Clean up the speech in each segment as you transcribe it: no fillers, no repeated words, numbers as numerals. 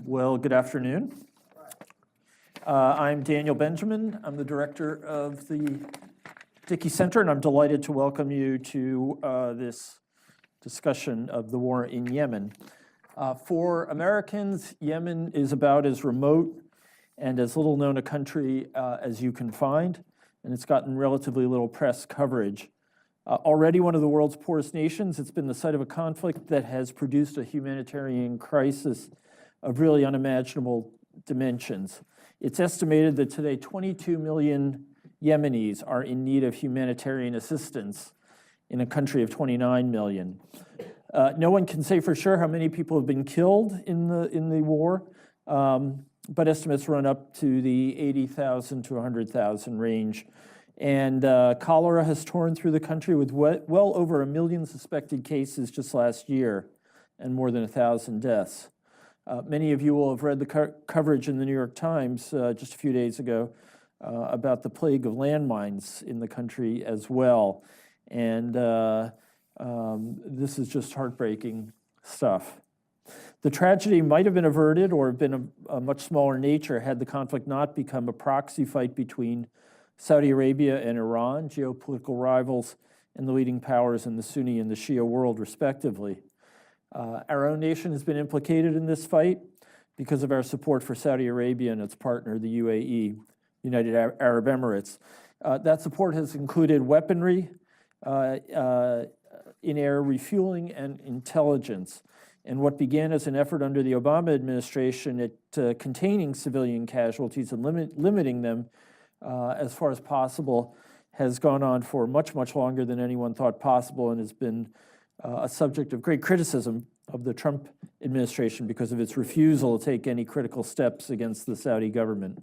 Well, good afternoon. I'm Daniel Benjamin. I'm the director of the Dickey Center, and I'm delighted to welcome you to this discussion of the war in Yemen. For Americans, Yemen is about as remote and as little known a country as you can find, and it's gotten relatively little press coverage. Already one of the world's poorest nations, it's been the site of a conflict that has produced a humanitarian crisis of really unimaginable dimensions. It's estimated that today 22 million Yemenis are in need of humanitarian assistance in a country of 29 million. No one can say for sure how many people have been killed in the war, but estimates run up to the 80,000 to 100,000 range. And cholera has torn through the country with well over 1 million suspected cases just last year and more than 1,000 deaths. Many of you will have read the coverage in the New York Times just a few days ago about the plague of landmines in the country as well. And this is just heartbreaking stuff. The tragedy might have been averted or have been a much smaller nature had the conflict not become a proxy fight between Saudi Arabia and Iran, geopolitical rivals, and the leading powers in the Sunni and the Shia world, respectively. Our own nation has been implicated in this fight because of our support for Saudi Arabia and its partner, the UAE, United Arab Emirates. That support has included weaponry, in-air refueling, and intelligence. And what began as an effort under the Obama administration at containing civilian casualties and limiting them as far as possible has gone on for much, much longer than anyone thought possible and has been a subject of great criticism of the Trump administration because of its refusal to take any critical steps against the Saudi government.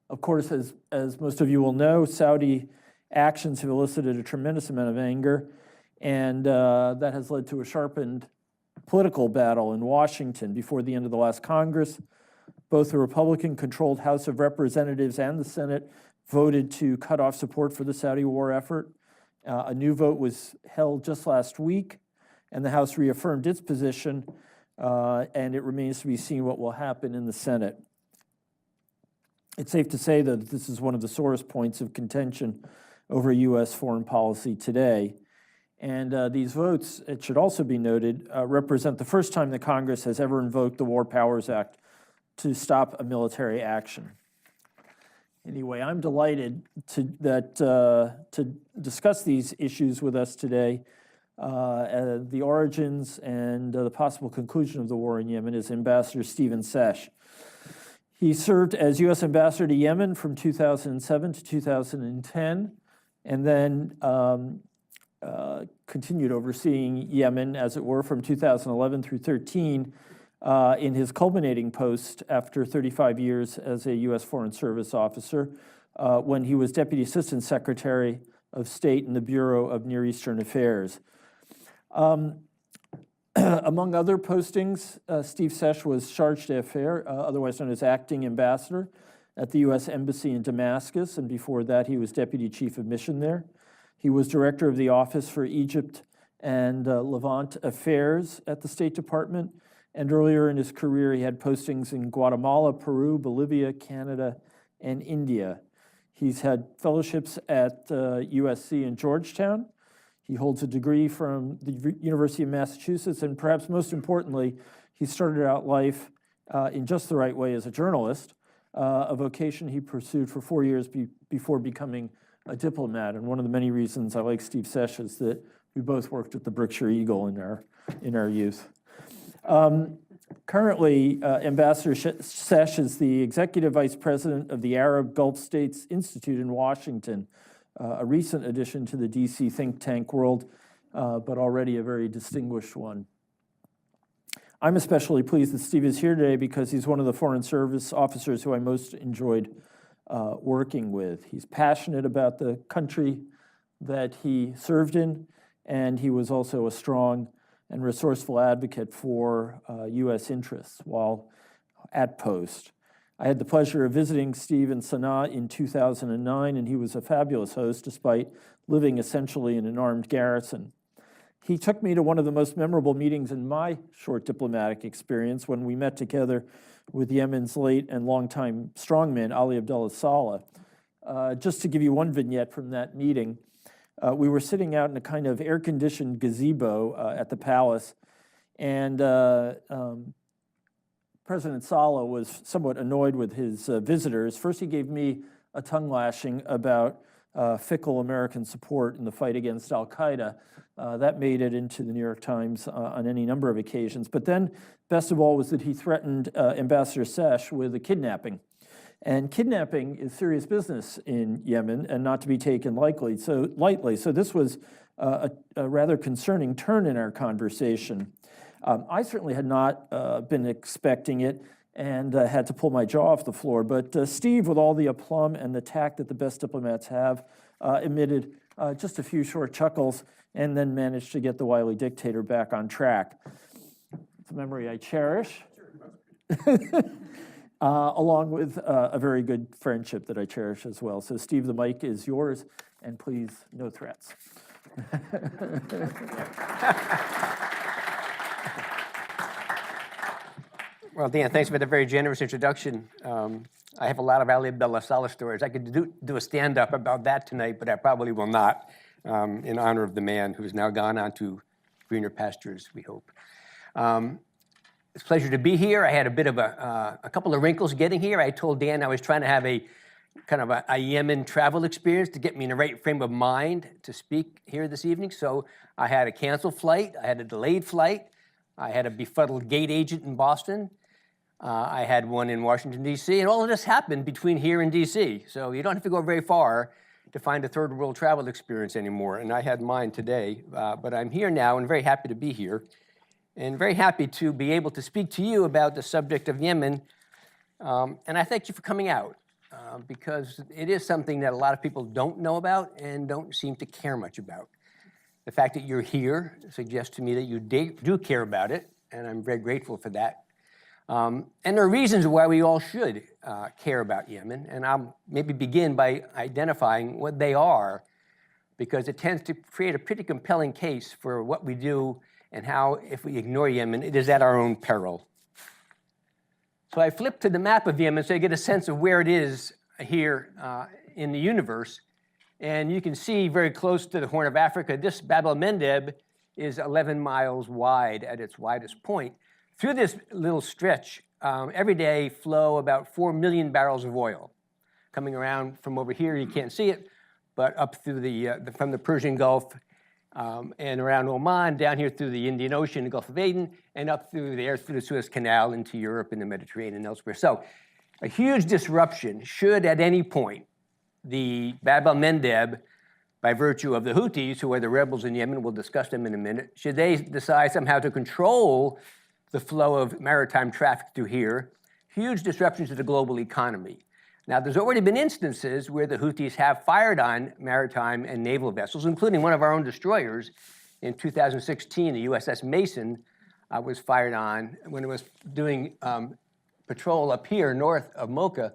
Of course, as most of you will know, Saudi actions have elicited a tremendous amount of anger, and that has led to a sharpened political battle in Washington. Before the end of the last Congress, both the Republican-controlled House of Representatives and the Senate voted to cut off support for the Saudi war effort. A new vote was held just last week, and the House reaffirmed its position, and it remains to be seen what will happen in the Senate. It's safe to say that this is one of the sorest points of contention over U.S. foreign policy today. And these votes, it should also be noted, represent the first time that Congress has ever invoked the War Powers Act to stop a military action. Anyway, I'm delighted to discuss these issues with us today. The origins and the possible conclusion of the war in Yemen is Ambassador Stephen Seche. He served as U.S. Ambassador to Yemen from 2007 to 2010, and then continued overseeing Yemen, as it were, from 2011 through 13, in his culminating post after 35 years as a U.S. Foreign Service officer, when he was Deputy Assistant Secretary of State in the Bureau of Near Eastern Affairs. Among other postings, Steve Seche was Charge d'Affaires, otherwise known as Acting Ambassador, at the U.S. Embassy in Damascus, and before that he was Deputy Chief of Mission there. He was Director of the Office for Egypt and Levant Affairs at the State Department, and earlier in his career, he had postings in Guatemala, Peru, Bolivia, Canada, and India. He's had fellowships at USC in Georgetown. He holds a degree from the University of Massachusetts, and perhaps most importantly, he started out life in just the right way as a journalist, a vocation he pursued for 4 years before becoming a diplomat. And one of the many reasons I like Steve Seche is that we both worked at the Berkshire Eagle in our youth. Currently, Ambassador Seche is the Executive Vice President of the Arab Gulf States Institute in Washington, a recent addition to the DC think tank world, but already a very distinguished one. I'm especially pleased that Steve is here today because he's one of the Foreign Service officers who I most enjoyed working with. He's passionate about the country that he served in, and he was also a strong and resourceful advocate for U.S. interests while at post. I had the pleasure of visiting Steve in Sana'a in 2009, and he was a fabulous host despite living essentially in an armed garrison. he took me to one of the most memorable meetings in my short diplomatic experience when we met together with Yemen's late and longtime strongman, Ali Abdullah Saleh. Just to give you one vignette from that meeting, we were sitting out in a kind of air-conditioned gazebo at the palace, and President Saleh was somewhat annoyed with his visitors. First, he gave me a tongue lashing about fickle American support in the fight against al-Qaeda. That made it into the New York Times on any number of occasions. But then, best of all, was that he threatened Ambassador Seche with a kidnapping. And kidnapping is serious business in Yemen and not to be taken lightly. So this was a rather concerning turn in our conversation. I certainly had not been expecting it and had to pull my jaw off the floor. But Steve, with all the aplomb and the tact that the best diplomats have, emitted just a few short chuckles and then managed to get the wily dictator back on track. It's a memory I cherish, along with a very good friendship that I cherish as well. So Steve, the mic is yours, and please, no threats. Well, Dan, thanks for the very generous introduction. I have a lot of Ali Abdullah Saleh stories. I could do a stand-up about that tonight, but I probably will not, in honor of the man who has now gone on to greener pastures, we hope. It's a pleasure to be here. I had a bit of a couple of wrinkles getting here. I told Dan I was trying to have a kind of a Yemen travel experience to get me in the right frame of mind to speak here this evening. So I had a canceled flight. I had a delayed flight. I had a befuddled gate agent in Boston. I had one in Washington, D.C., and all of this happened between here and D.C., so you don't have to go very far to find a third world travel experience anymore, and I had mine today, but I'm here now and very happy to be here, and very happy to be able to speak to you about the subject of Yemen, and I thank you for coming out, because it is something that a lot of people don't know about and don't seem to care much about. The fact that you're here suggests to me that you do care about it, and I'm very grateful for that. And there are reasons why we all should care about Yemen, and I'll maybe begin by identifying what they are, because it tends to create a pretty compelling case for what we do and how, if we ignore Yemen, it is at our own peril. So I flipped to the map of Yemen so you get a sense of where it is here in the universe, and you can see very close to the Horn of Africa, this Bab ElMandeb is 11 miles wide at its widest point. Through this little stretch, every day flow about 4 million barrels of oil coming around from over here. You can't see it, but up through from the Persian Gulf and around Oman, down here through the Indian Ocean, the Gulf of Aden, and up through the Suez Canal into Europe and the Mediterranean and elsewhere. So a huge disruption should at any point the Bab ElMandeb, by virtue of the Houthis, who are the rebels in Yemen, we'll discuss them in a minute, should they decide somehow to control the flow of maritime traffic through here, huge disruptions to the global economy. Now, there's already been instances where the Houthis have fired on maritime and naval vessels, including one of our own destroyers. In 2016, the USS Mason was fired on when it was doing patrol up here north of Mocha,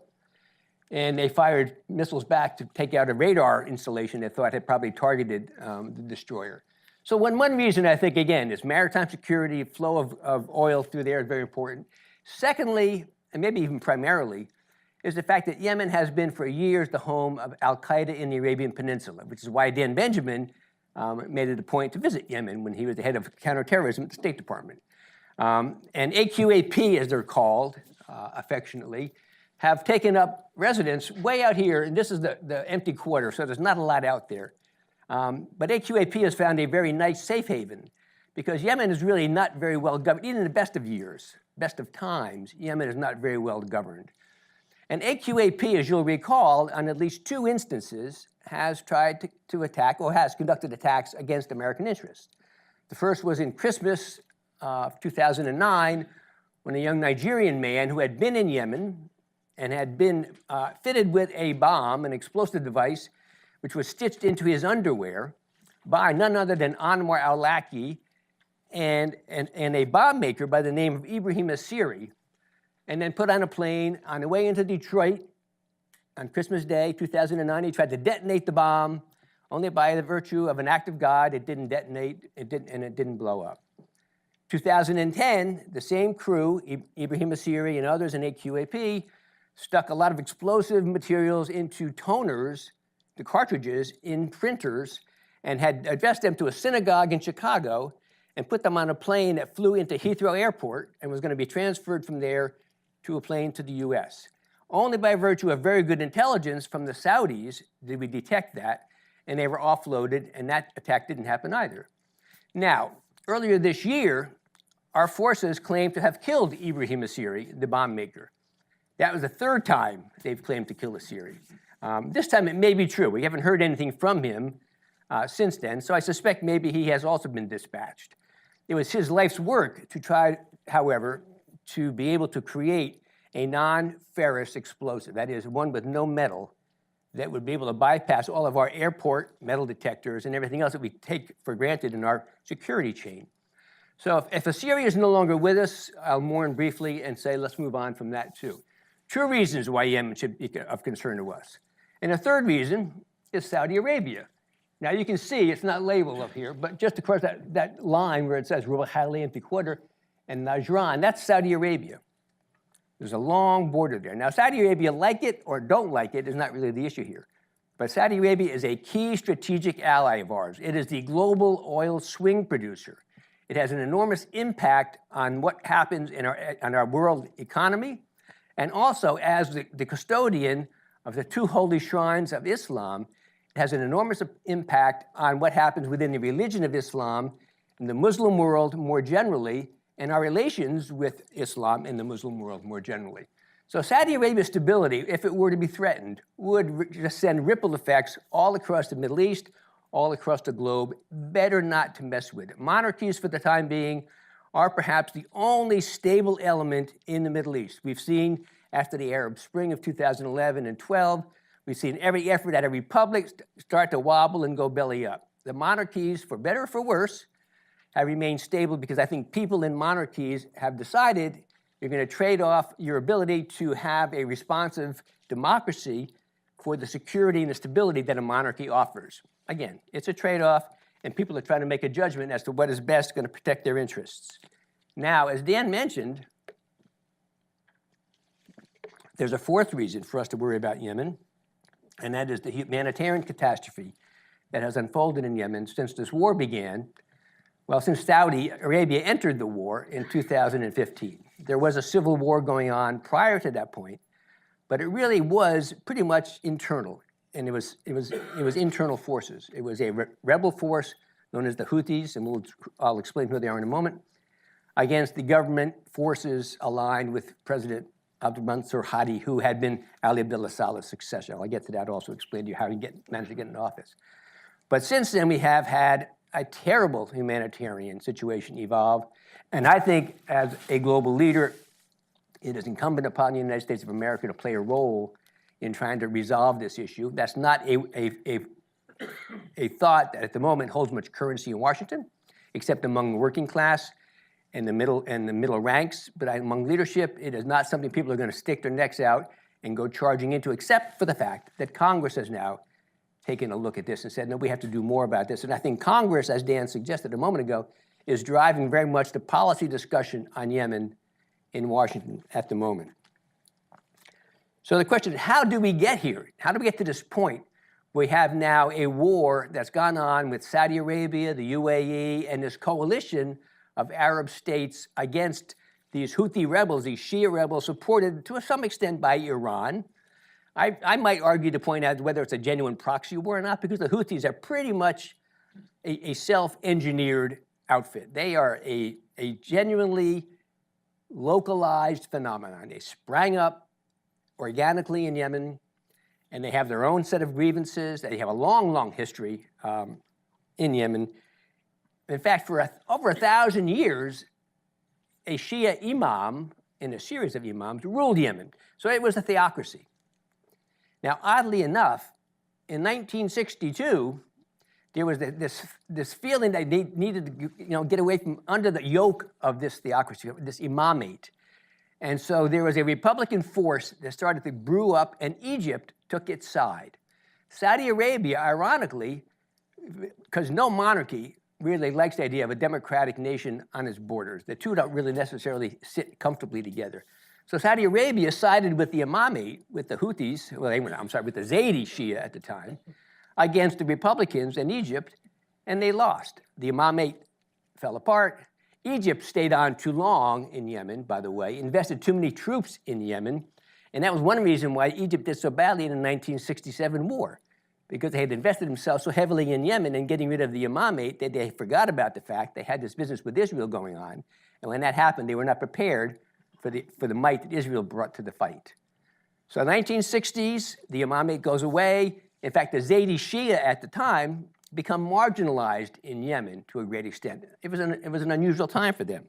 and they fired missiles back to take out a radar installation they thought had probably targeted the destroyer. So one reason, I think, again, is maritime security, flow of oil through there is very important. Secondly, and maybe even primarily, is the fact that Yemen has been for years the home of al-Qaeda in the Arabian Peninsula, which is why Dan Benjamin made it a point to visit Yemen when he was the head of counterterrorism at the State Department. And AQAP, as they're called affectionately, have taken up residence way out here, and this is the empty quarter, so there's not a lot out there. But AQAP has found a very nice safe haven, because Yemen is really not very well governed. Even in the best of years, best of times, Yemen is not very well governed. And AQAP, as you'll recall, on at least 2 instances, has tried to attack or has conducted attacks against American interests. The first was in Christmas of 2009, when a young Nigerian man who had been in Yemen and had been fitted with a bomb, an explosive device, which was stitched into his underwear by none other than Anwar al-Awlaki and a bomb maker by the name of Ibrahim Asiri, and then put on a plane on the way into Detroit on Christmas Day, 2009. He tried to detonate the bomb, Only by the virtue of an act of God, it didn't detonate, and it didn't blow up. 2010, the same crew, Ibrahim Asiri and others in AQAP, stuck a lot of explosive materials into toners, the cartridges, in printers, and had addressed them to a synagogue in Chicago and put them on a plane that flew into Heathrow Airport and was going to be transferred from there to a plane to the US. Only by virtue of very good intelligence from the Saudis did we detect that, and they were offloaded, and that attack didn't happen either. Now, earlier this year, our forces claimed to have killed Ibrahim Asiri, the bomb maker. That was the third time they've claimed to kill Asiri. This time it may be true. We haven't heard anything from him since then, so I suspect maybe he has also been dispatched. It was his life's work to try, however, to be able to create a non-ferrous explosive, that is, one with no metal, that would be able to bypass all of our airport metal detectors and everything else that we take for granted in our security chain. So if Asiri is no longer with us, I'll mourn briefly and say let's move on from that too. Two reasons why Yemen should be of concern to us. And a third reason is Saudi Arabia. Now you can see it's not labeled up here, but just across that line where it says Ruba Khali and Piquater and Najran, that's Saudi Arabia. There's a long border there. Now, Saudi Arabia, like it or don't like it, is not really the issue here. But Saudi Arabia is a key strategic ally of ours. It is the global oil swing producer. It has an enormous impact on what happens in our world economy, and also as the custodian of the two holy shrines of Islam, it has an enormous impact on what happens within the religion of Islam, in the Muslim world more generally, and our relations with Islam in the Muslim world more generally. So Saudi Arabia's stability, if it were to be threatened, would just send ripple effects all across the Middle East, all across the globe. Better not to mess with it. Monarchies, for the time being, are perhaps the only stable element in the Middle East. We've seen, after the Arab Spring of 2011 and 12, we've seen every effort at a republic start to wobble and go belly up. The monarchies, for better or for worse, have remained stable because I think people in monarchies have decided you're going to trade off your ability to have a responsive democracy for the security and the stability that a monarchy offers. Again, it's a trade-off, and people are trying to make a judgment as to what is best going to protect their interests. Now, as Dan mentioned, there's a fourth reason for us to worry about Yemen, and that is the humanitarian catastrophe that has unfolded in Yemen since this war began. Well, since Saudi Arabia entered the war in 2015. There was a civil war going on prior to that point, but it really was pretty much internal, and it was internal forces. It was a rebel force known as the Houthis, and I'll explain who they are in a moment, against the government forces aligned with President Abdul Hadi, who had been Ali Abdullah Saleh's successor. I'll get to that, also explain to you how he managed to get in office. But since then, we have had a terrible humanitarian situation evolve. And I think as a global leader, it is incumbent upon the United States of America to play a role in trying to resolve this issue. That's not a thought that at the moment holds much currency in Washington, except among the working class and the middle ranks. But among leadership, it is not something people are going to stick their necks out and go charging into, except for the fact that Congress has now taken a look at this and said, no, we have to do more about this. And I think Congress, as Dan suggested a moment ago, is driving very much the policy discussion on Yemen in Washington at the moment. So the question is, how do we get here? How do we get to this point? We have now a war that's gone on with Saudi Arabia, the UAE, and this coalition of Arab states against these Houthi rebels, these Shia rebels, supported to some extent by Iran. I might argue to point out whether it's a genuine proxy war or not, because the Houthis are pretty much a self-engineered outfit. They are a genuinely localized phenomenon. They sprang up organically in Yemen, and they have their own set of grievances. They have a long, long history in Yemen. In fact, for over 1,000 years, a Shia imam and a series of imams ruled Yemen. So it was a theocracy. Now, oddly enough, in 1962, there was this feeling that they needed to get away from under the yoke of this theocracy, this imamate. And so there was a Republican force that started to brew up, and Egypt took its side. Saudi Arabia, ironically, because no monarchy really likes the idea of a democratic nation on its borders. The two don't really necessarily sit comfortably together. So Saudi Arabia sided with the Imamate, with the Houthis, with the Zaidi Shia at the time, against the Republicans in Egypt, and they lost. The Imamate fell apart. Egypt stayed on too long in Yemen, by the way, invested too many troops in Yemen, and that was one reason why Egypt did so badly in the 1967 war, because they had invested themselves so heavily in Yemen and getting rid of the Imamate that they forgot about the fact they had this business with Israel going on, and when that happened, they were not prepared for the might that Israel brought to the fight. So 1960s, the Imamate goes away. In fact, the Zaidi Shia at the time become marginalized in Yemen to a great extent. It was an unusual time for them.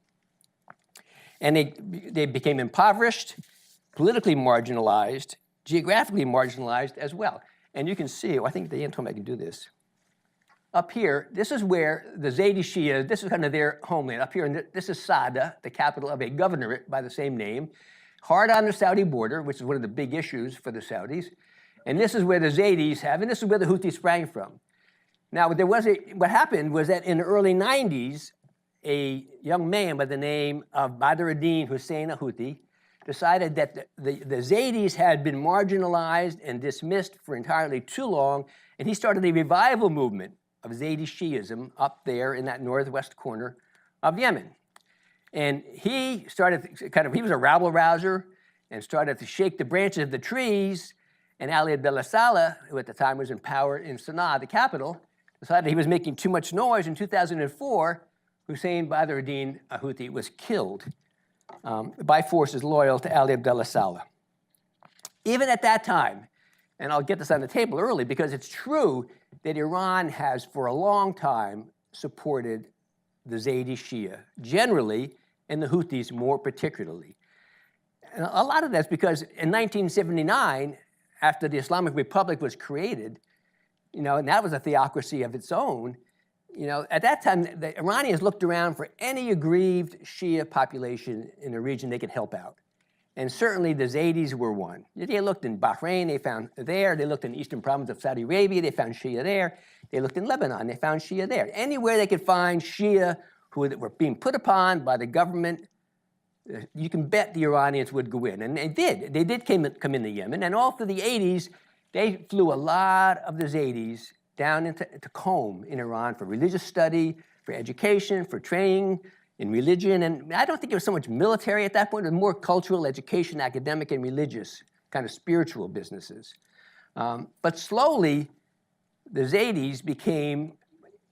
And they became impoverished, politically marginalized, geographically marginalized as well. And you can see, I think Dan told me I can do this. Up here, this is where the Zaidi Shia, this is kind of their homeland. Up here, and this is Sada, the capital of a governorate by the same name, hard on the Saudi border, which is one of the big issues for the Saudis. And this is where the Zaidis have, and this is where the Houthis sprang from. Now, what happened was that in the early 90s, a young man by the name of Badruddin Hussein al-Houthi decided that the Zaidis had been marginalized and dismissed for entirely too long, and he started a revival movement of Zaidi Shiism up there in that northwest corner of Yemen. And he started he was a rabble-rouser and started to shake the branches of the trees, and Ali Abdullah Saleh, who at the time was in power in Sana'a, the capital, decided he was making too much noise. In 2004, Hussein Badruddin al-Houthi was killed by forces loyal to Ali Abdullah Saleh. Even at that time, and I'll get this on the table early because it's true that Iran has for a long time supported the Zaidi Shia generally and the Houthis more particularly. And a lot of that's because in 1979, after the Islamic Republic was created, and that was a theocracy of its own, at that time, the Iranians looked around for any aggrieved Shia population in the region they could help out. And certainly the Zaidis were one. They looked in Bahrain, they found there. They looked in the eastern province of Saudi Arabia, they found Shia there. They looked in Lebanon, they found Shia there. Anywhere they could find Shia who were being put upon by the government, you can bet the Iranians would go in. And they did. They did come into Yemen. And all through the 80s, they flew a lot of the Zaidis down into Qom in Iran for religious study, for education, for training in religion. And I don't think it was so much military at that point. It was more cultural, education, academic, and religious, kind of spiritual businesses. But slowly, the Zaidis became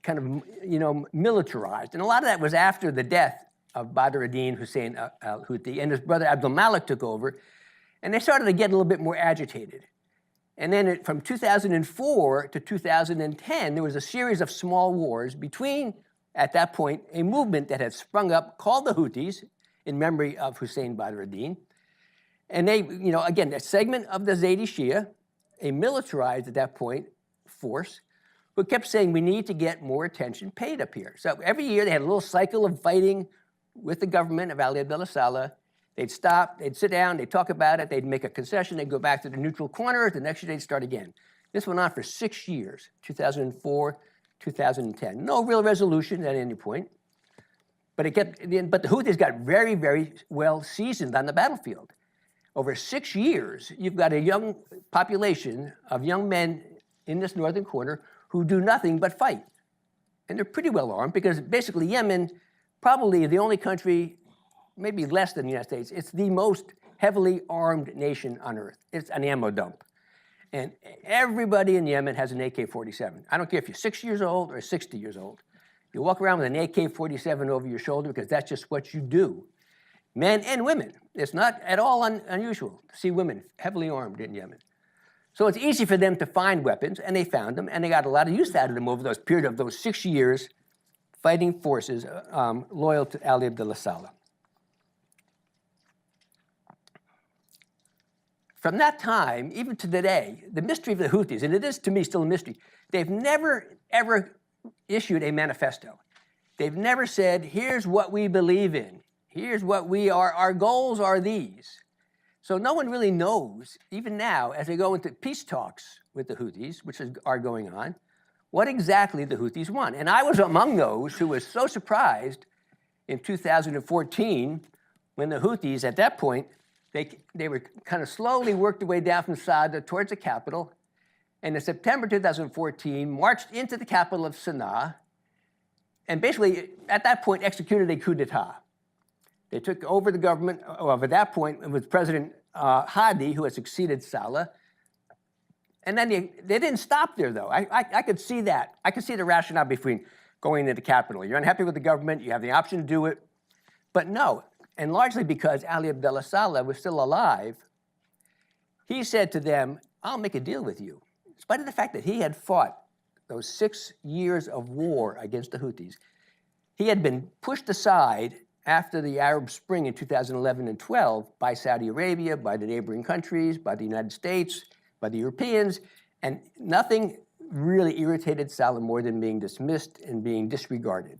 kind of, militarized. And a lot of that was after the death of Badruddin Hussein al-Houthi, and his brother Abdul Malik took over, and they started to get a little bit more agitated. And then from 2004 to 2010, there was a series of small wars between, at that point, a movement that had sprung up called the Houthis, in memory of Hussein Badruddin. And they, again, a segment of the Zaidi Shia, a militarized, at that point, force, who kept saying, we need to get more attention paid up here. So every year, they had a little cycle of fighting with the government of Ali Abdullah Saleh. They'd stop, they'd sit down, they'd talk about it, they'd make a concession, they'd go back to the neutral corner, the next year they'd start again. This went on for 6 years, 2004, 2010. No real resolution at any point, but the Houthis got very, very well seasoned on the battlefield. Over 6 years, you've got a young population of young men in this northern corner who do nothing but fight. And they're pretty well armed because basically Yemen, probably the only country, maybe less than the United States, it's the most heavily armed nation on earth. It's an ammo dump. And everybody in Yemen has an AK-47. I don't care if you're 6 years old or 60 years old. You walk around with an AK-47 over your shoulder because that's just what you do. Men and women. It's not at all unusual to see women heavily armed in Yemen. So it's easy for them to find weapons, and they found them, and they got a lot of use out of them over those 6 years fighting forces loyal to Ali Abdullah Saleh. From that time, even to today, the mystery of the Houthis, and it is to me still a mystery, they've never, ever issued a manifesto. They've never said, here's what we believe in. Here's what we are, our goals are these. So no one really knows, even now, as they go into peace talks with the Houthis, which are going on, what exactly the Houthis want. And I was among those who was so surprised in 2014 when the Houthis, at that point, they were kind of slowly worked their way down from Sada towards the capital, and in September 2014 marched into the capital of Sana'a, and basically at that point executed a coup d'etat. They took over the government of, at that point, it was President Hadi, who had succeeded Saleh. And then they didn't stop there, though. I could see that. I could see the rationale between going into the capital. You're unhappy with the government, you have the option to do it. But no, and largely because Ali Abdullah Saleh was still alive, he said to them, I'll make a deal with you. In spite of the fact that he had fought those 6 years of war against the Houthis, he had been pushed aside after the Arab Spring in 2011 and 12 by Saudi Arabia, by the neighboring countries, by the United States, by the Europeans, and nothing really irritated Saleh more than being dismissed and being disregarded.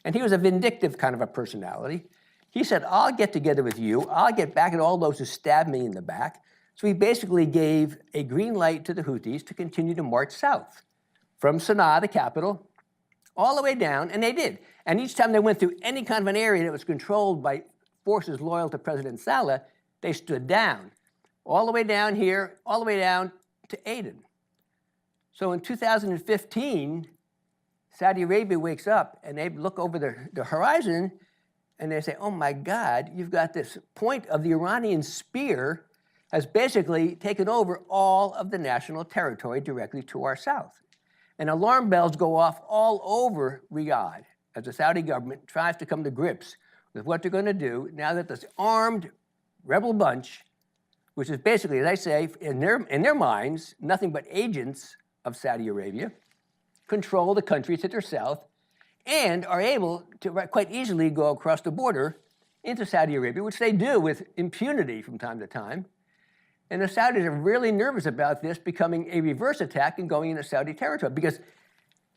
And he was a vindictive kind of a personality. He said, I'll get together with you, I'll get back at all those who stabbed me in the back. So he basically gave a green light to the Houthis to continue to march south from Sana'a, the capital, all the way down, and they did. And each time they went through any kind of an area that was controlled by forces loyal to President Saleh, they stood down. All the way down here, all the way down to Aden. So in 2015, Saudi Arabia wakes up and they look over the horizon and they say, oh my God, you've got this point of the Iranian spear has basically taken over all of the national territory directly to our south. And alarm bells go off all over Riyadh as the Saudi government tries to come to grips with what they're going to do now that this armed rebel bunch, which is basically, as I say, in their minds, nothing but agents of Saudi Arabia, control the country to their south and are able to quite easily go across the border into Saudi Arabia, which they do with impunity from time to time. And the Saudis are really nervous about this becoming a reverse attack and going into Saudi territory, because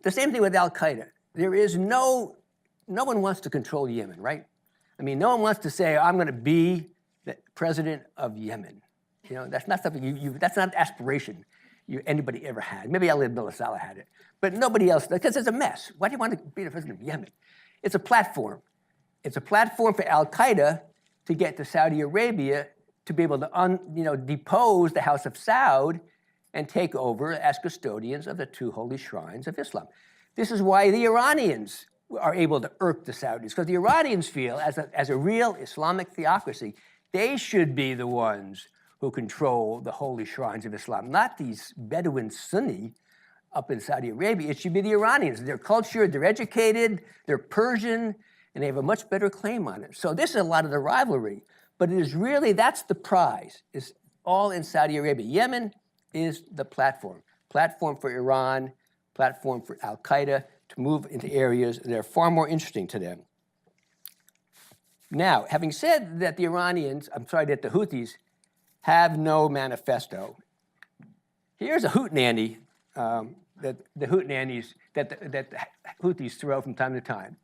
the same thing with Al-Qaeda. There is no one wants to control Yemen, right? I mean, no one wants to say, I'm going to be the president of Yemen. You know, that's not something that's not an aspiration anybody ever had. Maybe Ali Abdullah Saleh had it, but nobody else, because it's a mess. Why do you want to be the president of Yemen? It's a platform. It's a platform for Al-Qaeda to get to Saudi Arabia to be able to depose the House of Saud and take over as custodians of the two holy shrines of Islam. This is why the Iranians are able to irk the Saudis, because the Iranians feel, as a real Islamic theocracy, they should be the ones who control the holy shrines of Islam, not these Bedouin Sunni up in Saudi Arabia. It should be the Iranians. Their culture, they're educated, they're Persian, and they have a much better claim on it. So this is a lot of the rivalry. But it is really, that's the prize. It's all in Saudi Arabia. Yemen is the platform for Iran, platform for Al-Qaeda to move into areas that are far more interesting to them. Now, having said that the Houthis have no manifesto, here's a hootenanny that the Houthis throw from time to time.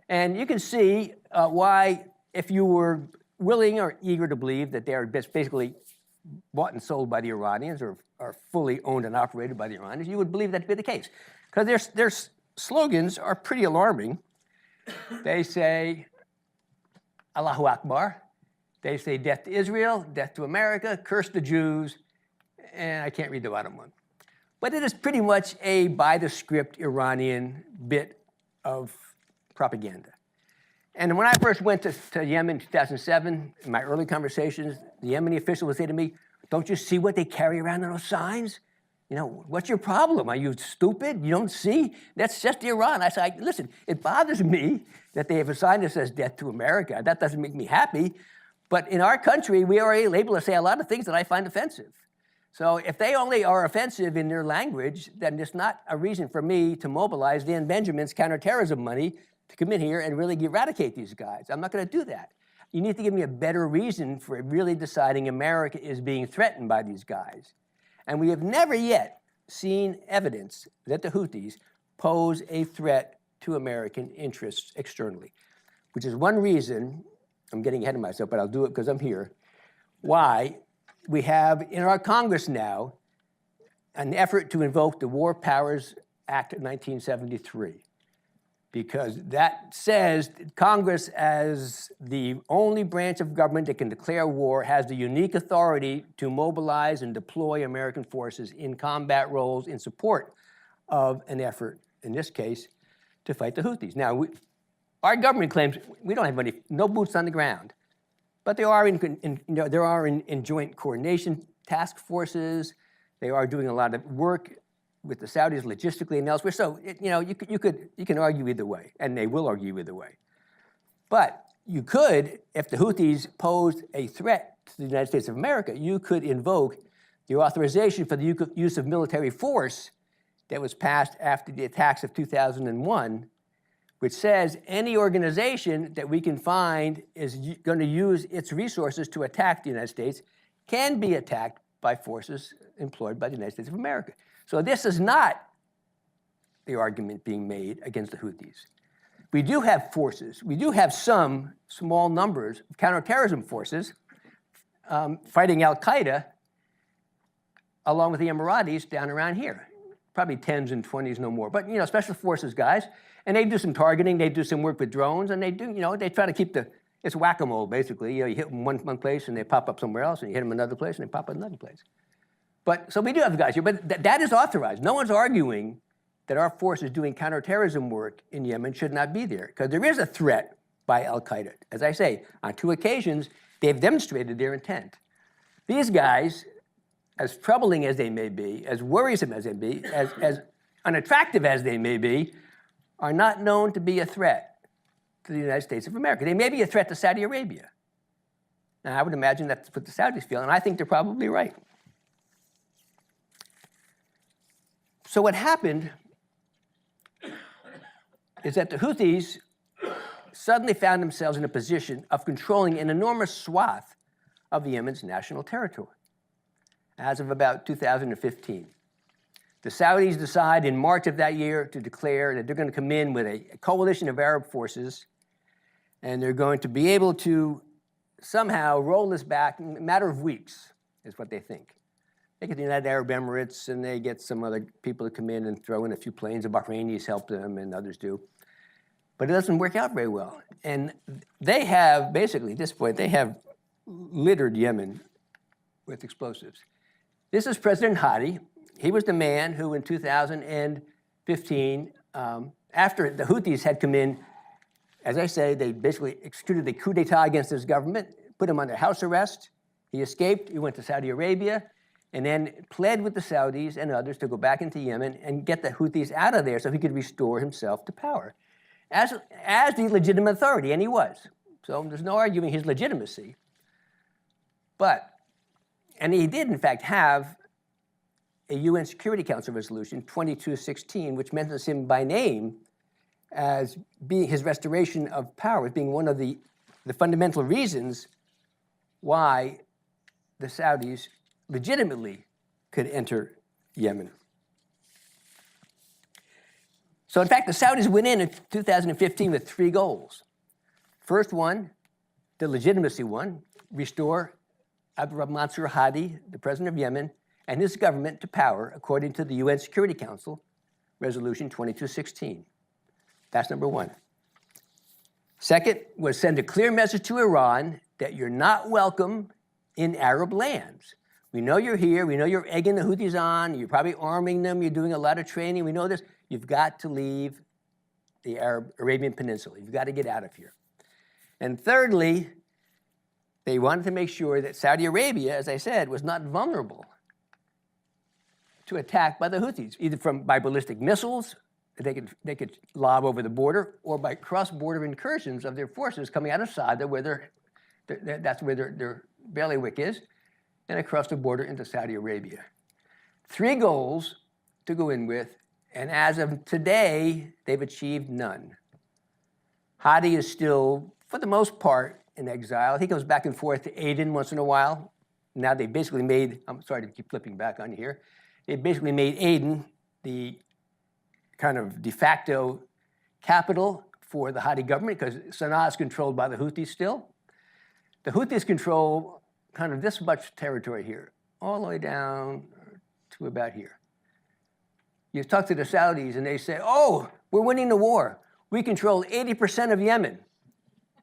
And you can see why, if you were willing or eager to believe that they are basically bought and sold by the Iranians or are fully owned and operated by the Iranians, you would believe that to be the case. Because their slogans are pretty alarming. They say, Allahu Akbar. They say, death to Israel, death to America, curse the Jews, and I can't read the bottom one. But it is pretty much a by-the-script Iranian bit of propaganda. And when I first went to Yemen in 2007, in my early conversations, the Yemeni official would say to me, don't you see what they carry around on those signs? You know, what's your problem? Are you stupid? You don't see? That's just Iran. I said, listen, it bothers me that they have a sign that says death to America. That doesn't make me happy. But in our country, we are able to say a lot of things that I find offensive. So if they only are offensive in their language, then it's not a reason for me to mobilize Dan Benjamin's counterterrorism money to come in here and really eradicate these guys. I'm not going to do that. You need to give me a better reason for really deciding America is being threatened by these guys. And we have never yet seen evidence that the Houthis pose a threat to American interests externally, which is one reason, I'm getting ahead of myself, but I'll do it because I'm here, why we have in our Congress now an effort to invoke the War Powers Act of 1973, because that says Congress, as the only branch of government that can declare war, has the unique authority to mobilize and deploy American forces in combat roles in support of an effort, in this case, to fight the Houthis. Now, our government claims we don't have no boots on the ground, but they are in joint coordination task forces. They are doing a lot of work with the Saudis logistically and elsewhere. So, you can argue either way, and they will argue either way. But you could, if the Houthis posed a threat to the United States of America, you could invoke the authorization for the use of military force that was passed after the attacks of 2001, which says any organization that we can find is going to use its resources to attack the United States can be attacked by forces employed by the United States of America. So this is not the argument being made against the Houthis. We do have forces. We do have some small numbers of counterterrorism forces fighting al-Qaeda along with the Emiratis down around here. Probably 10s and 20s, no more. But, special forces guys, and they do some targeting, they do some work with drones, and they do, they try to keep it's whack-a-mole, basically. You hit them one place, and they pop up somewhere else, and you hit them another place, and they pop up another place. But, so we do have guys here, but that is authorized. No one's arguing that our forces doing counterterrorism work in Yemen should not be there, because there is a threat by al-Qaeda. As I say, on 2 occasions, they've demonstrated their intent. These guys, as troubling as they may be, as worrisome as they be, as unattractive as they may be, are not known to be a threat to the United States of America. They may be a threat to Saudi Arabia. And I would imagine that's what the Saudis feel, and I think they're probably right. So what happened is that the Houthis suddenly found themselves in a position of controlling an enormous swath of Yemen's national territory as of about 2015. The Saudis decide in March of that year to declare that they're going to come in with a coalition of Arab forces, and they're going to be able to somehow roll this back in a matter of weeks, is what they think. They get the United Arab Emirates, and they get some other people to come in and throw in a few planes. The Bahrainis help them, and others do. But it doesn't work out very well. And they have, basically, at this point, they have littered Yemen with explosives. This is President Hadi. He was the man who, in 2015, after the Houthis had come in, as I say, they basically executed a coup d'etat against his government, put him under house arrest. He escaped. He went to Saudi Arabia, and then pled with the Saudis and others to go back into Yemen and get the Houthis out of there so he could restore himself to power as the legitimate authority, and he was. So there's no arguing his legitimacy. And he did, in fact, have a UN Security Council resolution, 2216, which mentions him by name as being his restoration of power, as being one of the fundamental reasons why the Saudis legitimately could enter Yemen. So in fact, the Saudis went in 2015 with 3 goals. First one, the legitimacy one, restore Abdurrahman Mansur Hadi, the president of Yemen, and his government to power according to the UN Security Council Resolution 2216. That's number 1. Second was send a clear message to Iran that you're not welcome in Arab lands. We know you're here. We know you're egging the Houthis on. You're probably arming them. You're doing a lot of training. We know this. You've got to leave the Arabian Peninsula. You've got to get out of here. And thirdly, they wanted to make sure that Saudi Arabia, as I said, was not vulnerable to attack by the Houthis, either by ballistic missiles that they could lob over the border, or by cross-border incursions of their forces coming out of Sada, where that's where their bailiwick is, and across the border into Saudi Arabia. 3 goals to go in with, and as of today, they've achieved none. Hadi is still, for the most part, in exile. He goes back and forth to Aden once in a while. Now they basically made, I'm sorry to keep flipping back on here, they basically made Aden the kind of de facto capital for the Hadi government, because Sana'a is controlled by the Houthis still. The Houthis control kind of this much territory here, all the way down to about here. You talk to the Saudis and they say, oh, we're winning the war. We control 80% of Yemen.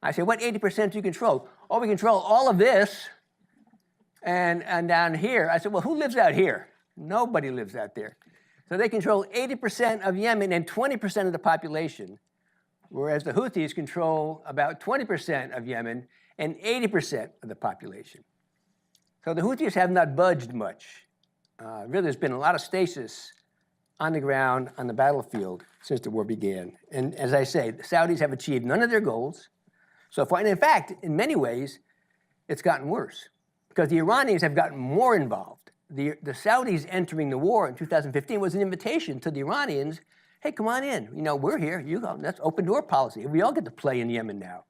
I say, what 80% do you control? Oh, we control all of this and down here. I said, well, who lives out here? Nobody lives out there. So they control 80% of Yemen and 20% of the population, whereas the Houthis control about 20% of Yemen and 80% of the population. So the Houthis have not budged much. Really, there's been a lot of stasis on the ground, on the battlefield, since the war began. And as I say, the Saudis have achieved none of their goals so far. And in fact, in many ways, it's gotten worse because the Iranians have gotten more involved. The Saudis entering the war in 2015 was an invitation to the Iranians, hey, come on in. You know, we're here. You go. That's open door policy. We all get to play in Yemen now.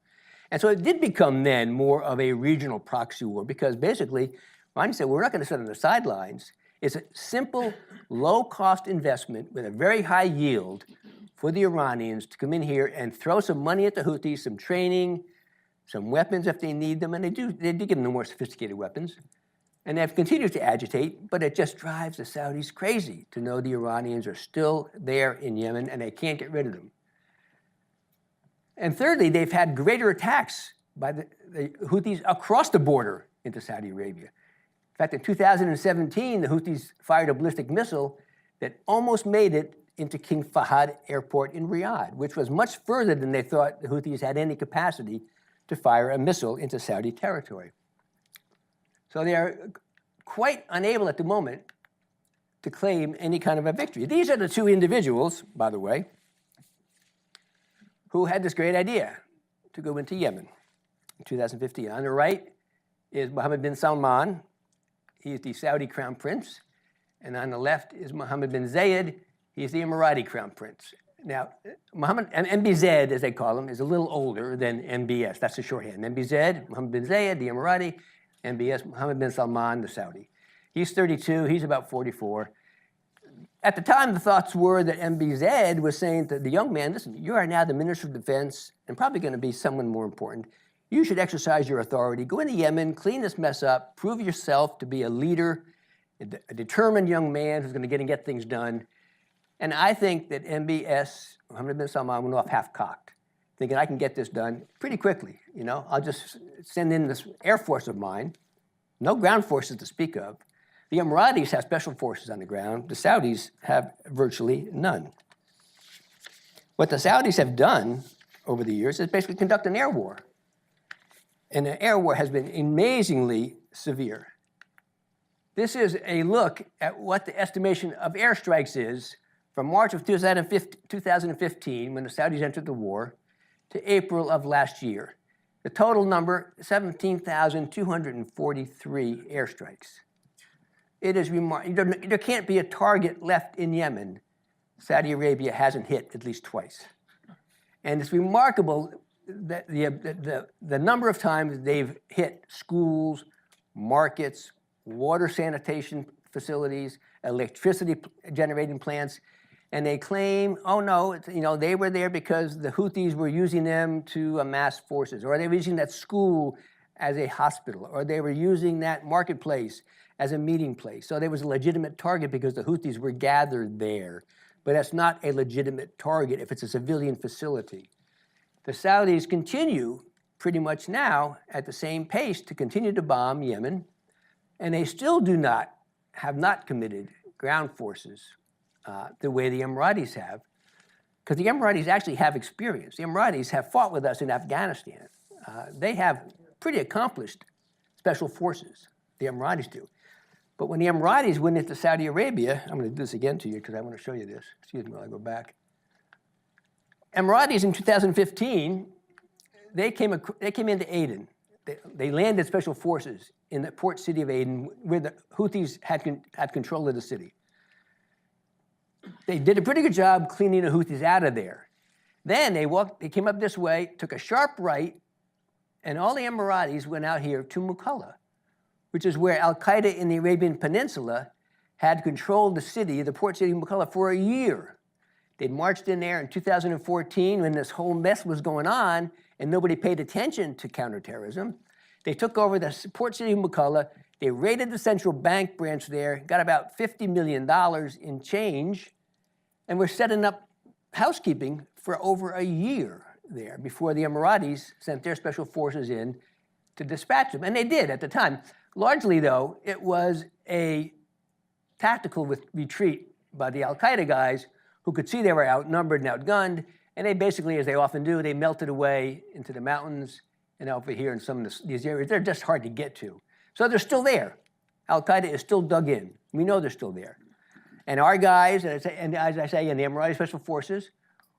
And so it did become then more of a regional proxy war because basically, Iranians said, we're not going to sit on the sidelines. It's a simple, low-cost investment with a very high yield for the Iranians to come in here and throw some money at the Houthis, some training, some weapons if they need them, and they do give them the more sophisticated weapons. And they've continued to agitate, but it just drives the Saudis crazy to know the Iranians are still there in Yemen and they can't get rid of them. And thirdly, they've had greater attacks by the Houthis across the border into Saudi Arabia. In fact, in 2017, the Houthis fired a ballistic missile that almost made it into King Fahd Airport in Riyadh, which was much further than they thought the Houthis had any capacity to fire a missile into Saudi territory. So they are quite unable at the moment to claim any kind of a victory. These are the two individuals, by the way, who had this great idea to go into Yemen in 2015. On the right is Mohammed Bin Salman. He is the Saudi crown prince. And on the left is Mohammed bin Zayed. He is the Emirati crown prince. Now, MBZ, as they call him, is a little older than MBS. That's the shorthand. MBZ, Mohammed bin Zayed, the Emirati. MBS, Mohammed bin Salman, the Saudi. He's 32. He's about 44. At the time, the thoughts were that MBZ was saying to the young man, listen, you are now the Minister of Defense and probably going to be someone more important. You should exercise your authority. Go into Yemen, clean this mess up, prove yourself to be a leader, a determined young man who's going to get things done. And I think that MBS, Mohammed bin Salman, went off half-cocked, thinking I can get this done pretty quickly. You know, I'll just send in this Air Force of mine, no ground forces to speak of. The Emiratis have special forces on the ground. The Saudis have virtually none. What the Saudis have done over the years is basically conduct an air war. And the air war has been amazingly severe. This is a look at what the estimation of airstrikes is from March of 2015, when the Saudis entered the war, to April of last year. The total number, 17,243 airstrikes. It is remarkable. There can't be a target left in Yemen Saudi Arabia hasn't hit at least twice. And it's remarkable that the number of times they've hit schools, markets, water sanitation facilities, electricity generating plants, and they claim, oh no, they were there because the Houthis were using them to amass forces, or they were using that school as a hospital, or they were using that marketplace as a meeting place. So there was a legitimate target because the Houthis were gathered there. But that's not a legitimate target if it's a civilian facility. The Saudis continue pretty much now at the same pace to continue to bomb Yemen, and they still have not committed ground forces the way the Emiratis have, because the Emiratis actually have experience. The Emiratis have fought with us in Afghanistan. They have pretty accomplished special forces, the Emiratis do. But when the Emiratis went into Saudi Arabia, I'm going to do this again to you because I want to show you this. Excuse me while I go back. Emiratis in 2015, they came into Aden. They landed special forces in the port city of Aden where the Houthis had control of the city. They did a pretty good job cleaning the Houthis out of there. Then they came up this way, took a sharp right, and all the Emiratis went out here to Mukalla, which is where al-Qaeda in the Arabian Peninsula had controlled the city, the port city of Mukalla, for a year. They marched in there in 2014 when this whole mess was going on and nobody paid attention to counterterrorism. They took over the port city of Mukalla. They raided the central bank branch there, got about $50 million in change, And we're setting up housekeeping for over a year there before the Emiratis sent their special forces in to dispatch them. And they did at the time. Largely, though, it was a tactical retreat by the al-Qaeda guys who could see they were outnumbered and outgunned. And they basically, as they often do, they melted away into the mountains and over here in some of these areas. They're just hard to get to. So they're still there. Al-Qaeda is still dug in. We know they're still there. And our guys, and as I say, in the Emirati Special Forces,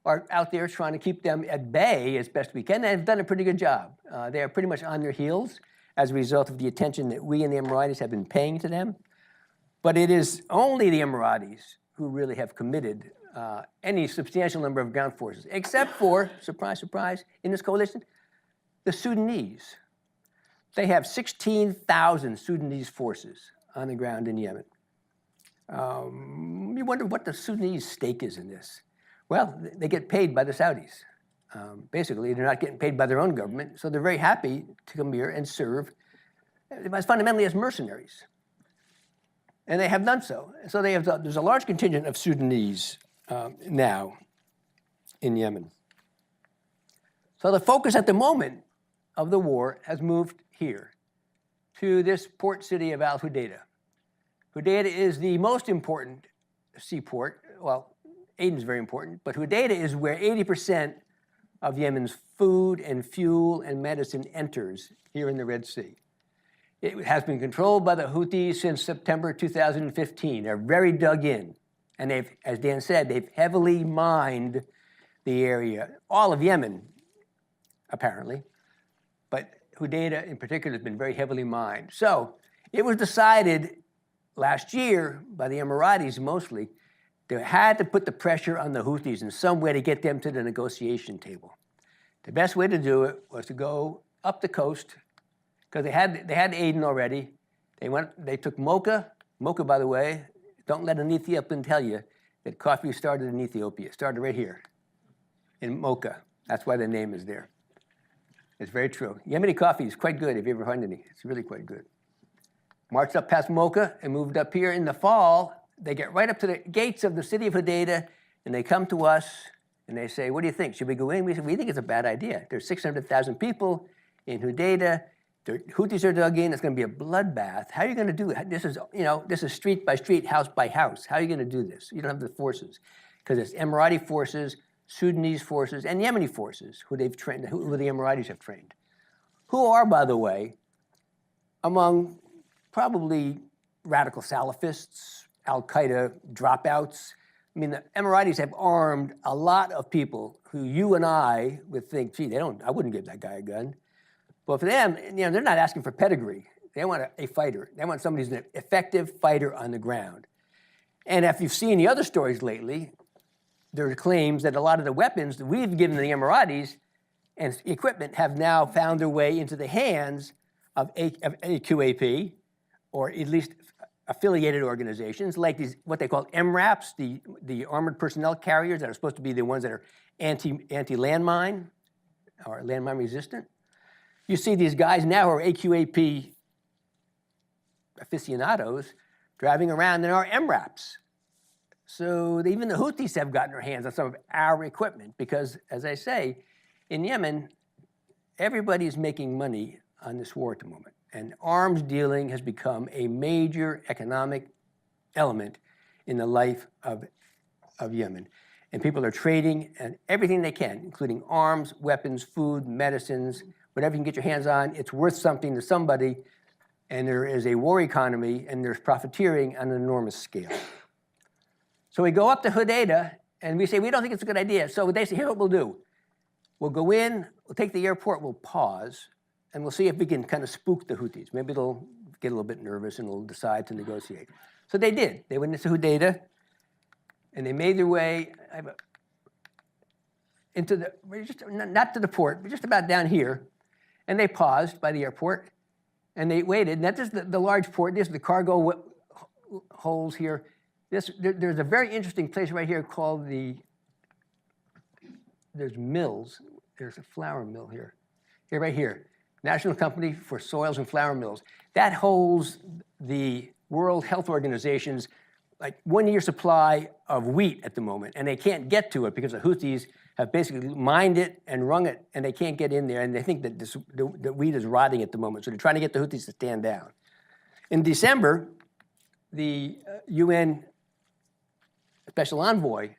are out there trying to keep them at bay as best we can. They've done a pretty good job. They are pretty much on their heels as a result of the attention that we in the Emiratis have been paying to them. But it is only the Emiratis who really have committed any substantial number of ground forces, except for, surprise, surprise, in this coalition, the Sudanese. They have 16,000 Sudanese forces on the ground in Yemen. You wonder what the Sudanese stake is in this. Well, they get paid by the Saudis. Basically, they're not getting paid by their own government, so they're very happy to come here and serve fundamentally as mercenaries. And they have done so. So there's a large contingent of Sudanese now in Yemen. So the focus at the moment of the war has moved here to this port city of Al Hudaydah. Hudaydah is the most important seaport. Well, Aden is very important, but Hudaydah is where 80% of Yemen's food and fuel and medicine enters here in the Red Sea. It has been controlled by the Houthis since September 2015. They're very dug in. And they've, as Dan said, they've heavily mined the area, all of Yemen, apparently. But Hudaydah in particular has been very heavily mined. So it was decided last year by the Emiratis mostly, they had to put the pressure on the Houthis in some way to get them to the negotiation table. The best way to do it was to go up the coast, because they had Aden already. They took Mocha. Mocha, by the way, don't let an Ethiopian tell you that coffee started in Ethiopia. It started right here in Mocha. That's why the name is there. It's very true. Yemeni coffee is quite good if you ever find any. It's really quite good. Marched up past Mocha and moved up here. In the fall, they get right up to the gates of the city of Hudaydah, and they come to us, and they say, what do you think? Should we go in? We said, we think it's a bad idea. There's 600,000 people in Hudaydah. The Houthis are dug in. It's going to be a bloodbath. How are you going to do it? This is street by street, house by house. How are you going to do this? You don't have the forces. Because it's Emirati forces, Sudanese forces, and Yemeni forces who they've trained, who the Emiratis have trained. Who are, by the way, among probably radical Salafists, al-Qaeda dropouts. I mean, the Emiratis have armed a lot of people who you and I would think, gee, I wouldn't give that guy a gun. But for them, they're not asking for pedigree. They want a fighter. They want somebody who's an effective fighter on the ground. And if you've seen the other stories lately, there are claims that a lot of the weapons that we've given the Emiratis and equipment have now found their way into the hands of AQAP, or at least affiliated organizations like these, what they call MRAPs, the armored personnel carriers that are supposed to be the ones that are anti-landmine or landmine resistant. You see these guys now who are AQAP aficionados driving around in our MRAPs. So even the Houthis have gotten their hands on some of our equipment because, as I say, in Yemen, everybody's making money on this war at the moment. And arms dealing has become a major economic element in the life of Yemen. And people are trading and everything they can, including arms, weapons, food, medicines, whatever you can get your hands on, it's worth something to somebody. And there is a war economy and there's profiteering on an enormous scale. So we go up to Hudaydah and we say, we don't think it's a good idea. So they say, here's what we'll do. We'll go in, we'll take the airport, we'll pause, and we'll see if we can kind of spook the Houthis. Maybe they'll get a little bit nervous and they'll decide to negotiate. So they did. They went into Hudaydah and they made their way into the, not to the port, but just about down here. And they paused by the airport and they waited. And that's the large port. This is the cargo holes here. There's a very interesting place right here called there's mills. There's a flour mill here. Here, right here. National Company for Soils and Flour Mills. That holds the World Health Organization's like 1 year supply of wheat at the moment, and they can't get to it because the Houthis have basically mined it and wrung it, and they can't get in there, and they think that the wheat is rotting at the moment, so they're trying to get the Houthis to stand down. In December, the UN Special Envoy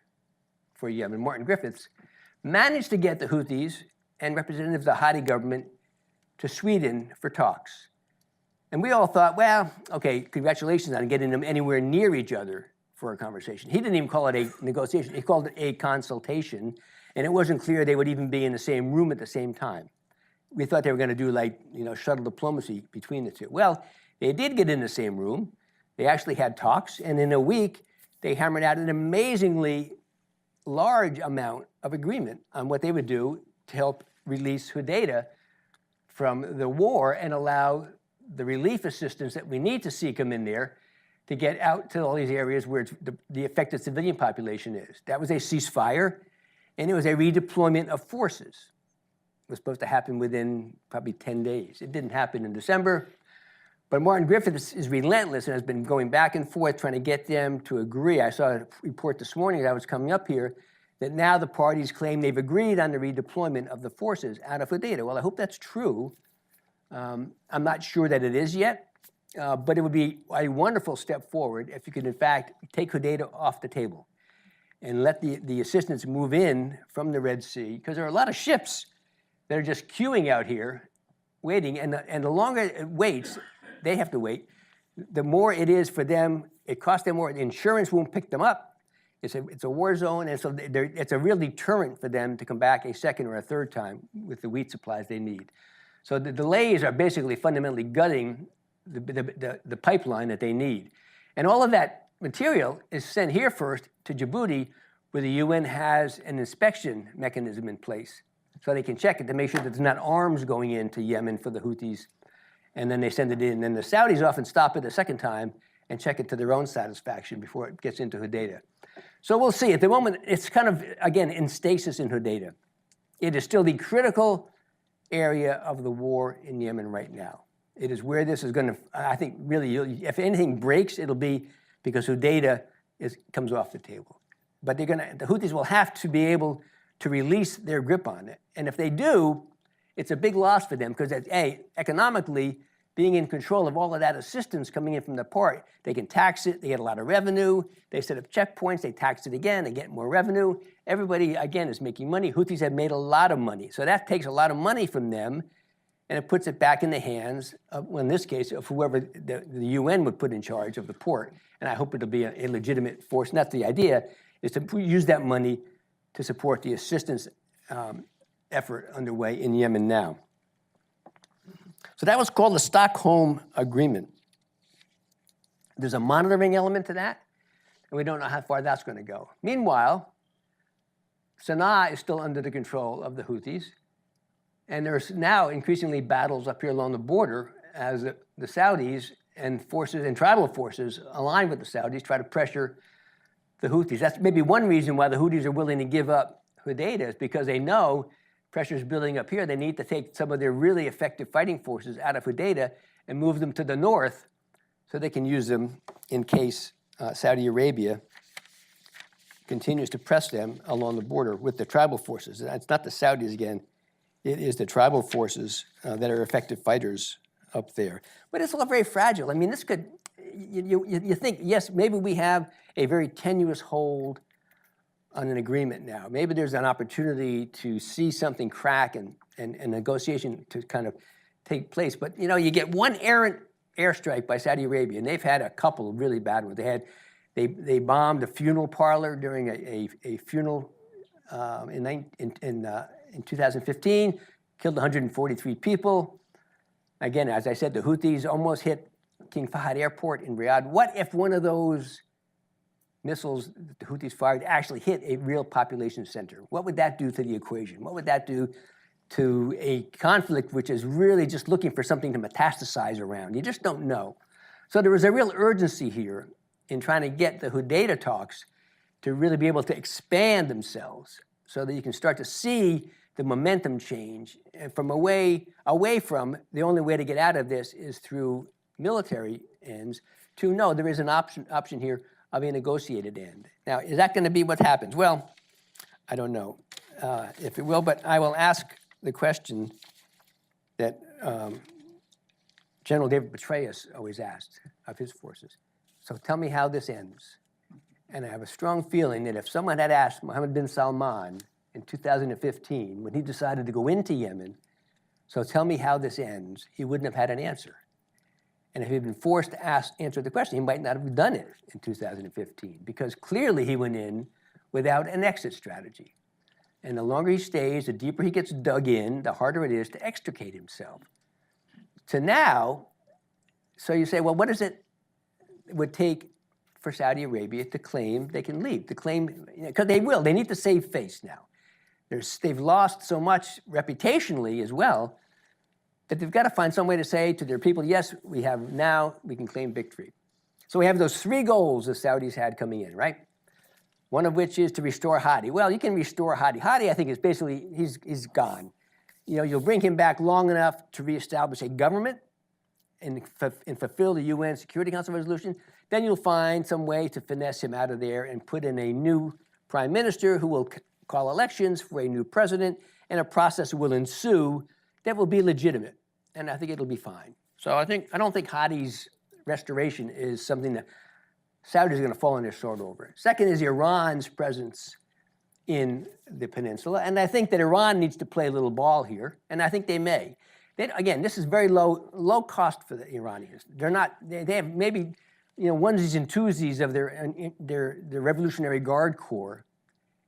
for Yemen, Martin Griffiths, managed to get the Houthis and representatives of the Hadi government to Sweden for talks. And we all thought, well, okay, congratulations on getting them anywhere near each other for a conversation. He didn't even call it a negotiation. He called it a consultation, and it wasn't clear they would even be in the same room at the same time. We thought they were going to do like, shuttle diplomacy between the two. Well, they did get in the same room. They actually had talks, and in a week, they hammered out an amazingly large amount of agreement on what they would do to help release Houdaida from the war and allow the relief assistance that we need to see come in there to get out to all these areas where the affected civilian population is. That was a ceasefire, and it was a redeployment of forces. It was supposed to happen within probably 10 days. It didn't happen in December, but Martin Griffiths is relentless and has been going back and forth trying to get them to agree. I saw a report this morning that I was coming up here that now the parties claim they've agreed on the redeployment of the forces out of Houdaida. Well, I hope that's true. I'm not sure that it is yet, but it would be a wonderful step forward if you could, in fact, take Houdaida off the table and let the assistance move in from the Red Sea, because there are a lot of ships that are just queuing out here, waiting, and the longer it waits, they have to wait, the more it is for them, it costs them more, the insurance won't pick them up. It's a war zone, and so it's a real deterrent for them to come back a second or a third time with the wheat supplies they need. So the delays are basically fundamentally gutting the pipeline that they need. And all of that material is sent here first to Djibouti, where the UN has an inspection mechanism in place. So they can check it to make sure that there's not arms going into Yemen for the Houthis. And then they send it in. And the Saudis often stop it a second time and check it to their own satisfaction before it gets into Houdaida. So we'll see. At the moment, it's kind of, again, in stasis in Houdaida. It is still the critical area of the war in Yemen right now. It is where this is going to, I think, really, if anything breaks, it'll be because Houdaida comes off the table. But the Houthis will have to be able to release their grip on it. And if they do, it's a big loss for them because, economically, being in control of all of that assistance coming in from the port, they can tax it, they get a lot of revenue, they set up checkpoints, they tax it again, they get more revenue. Everybody, again, is making money. Houthis have made a lot of money. So that takes a lot of money from them, and it puts it back in the hands of, well, in this case, of whoever the UN would put in charge of the port. And I hope it'll be a legitimate force. And that's the idea, is to use that money to support the assistance effort underway in Yemen now. So that was called the Stockholm Agreement. There's a monitoring element to that, and we don't know how far that's going to go. Meanwhile, Sana'a is still under the control of the Houthis, and there's now increasingly battles up here along the border as the Saudis and forces and tribal forces aligned with the Saudis try to pressure the Houthis. That's maybe one reason why the Houthis are willing to give up Houdaida, is because they know pressure is building up here. They need to take some of their really effective fighting forces out of Houdaida and move them to the north so they can use them in case Saudi Arabia continues to press them along the border with the tribal forces. And it's not the Saudis again. It is the tribal forces that are effective fighters up there. But it's all very fragile. I mean, this could, you think, yes, maybe we have a very tenuous hold on an agreement now. Maybe there's an opportunity to see something crack and negotiation to kind of take place. But, you get one errant airstrike by Saudi Arabia, and they've had a couple of really bad ones. They bombed a funeral parlor during a funeral in 2015, killed 143 people. Again, as I said, the Houthis almost hit King Fahd Airport in Riyadh. What if one of those missiles the Houthis fired actually hit a real population center? What would that do to the equation? What would that do to a conflict which is really just looking for something to metastasize around? You just don't know. So there was a real urgency here in trying to get the Houdaida talks to really be able to expand themselves so that you can start to see the momentum change from away from the only way to get out of this is through military ends to no, there is an option here of a negotiated end. Now, is that going to be what happens? Well, I don't know if it will, but I will ask the question that General David Petraeus always asked of his forces. So tell me how this ends. And I have a strong feeling that if someone had asked Mohammed Bin Salman in 2015, when he decided to go into Yemen, so tell me how this ends, he wouldn't have had an answer. And if he'd been forced to answer the question, he might not have done it in 2015, because clearly he went in without an exit strategy. And the longer he stays, the deeper he gets dug in, the harder it is to extricate himself. To now, so you say, well, what does it would take for Saudi Arabia to claim they can leave, to claim, because they will, they need to save face now. They've lost so much reputationally as well that they've got to find some way to say to their people, yes, we can claim victory. So we have those three goals the Saudis had coming in, right? One of which is to restore Hadi. Well, you can restore Hadi. Hadi, I think, is basically, he's gone. You'll bring him back long enough to reestablish a government and fulfill the UN Security Council resolution. Then you'll find some way to finesse him out of there and put in a new prime minister who will call elections for a new president, and a process will ensue that will be legitimate. And I think it'll be fine. So I don't think Hadi's restoration is something that Saudis are going to fall on their sword over. Second is Iran's presence in the peninsula. And I think that Iran needs to play a little ball here, and I think they may. Again, this is very low cost for the Iranians. They have maybe onesies and twosies of their Revolutionary Guard Corps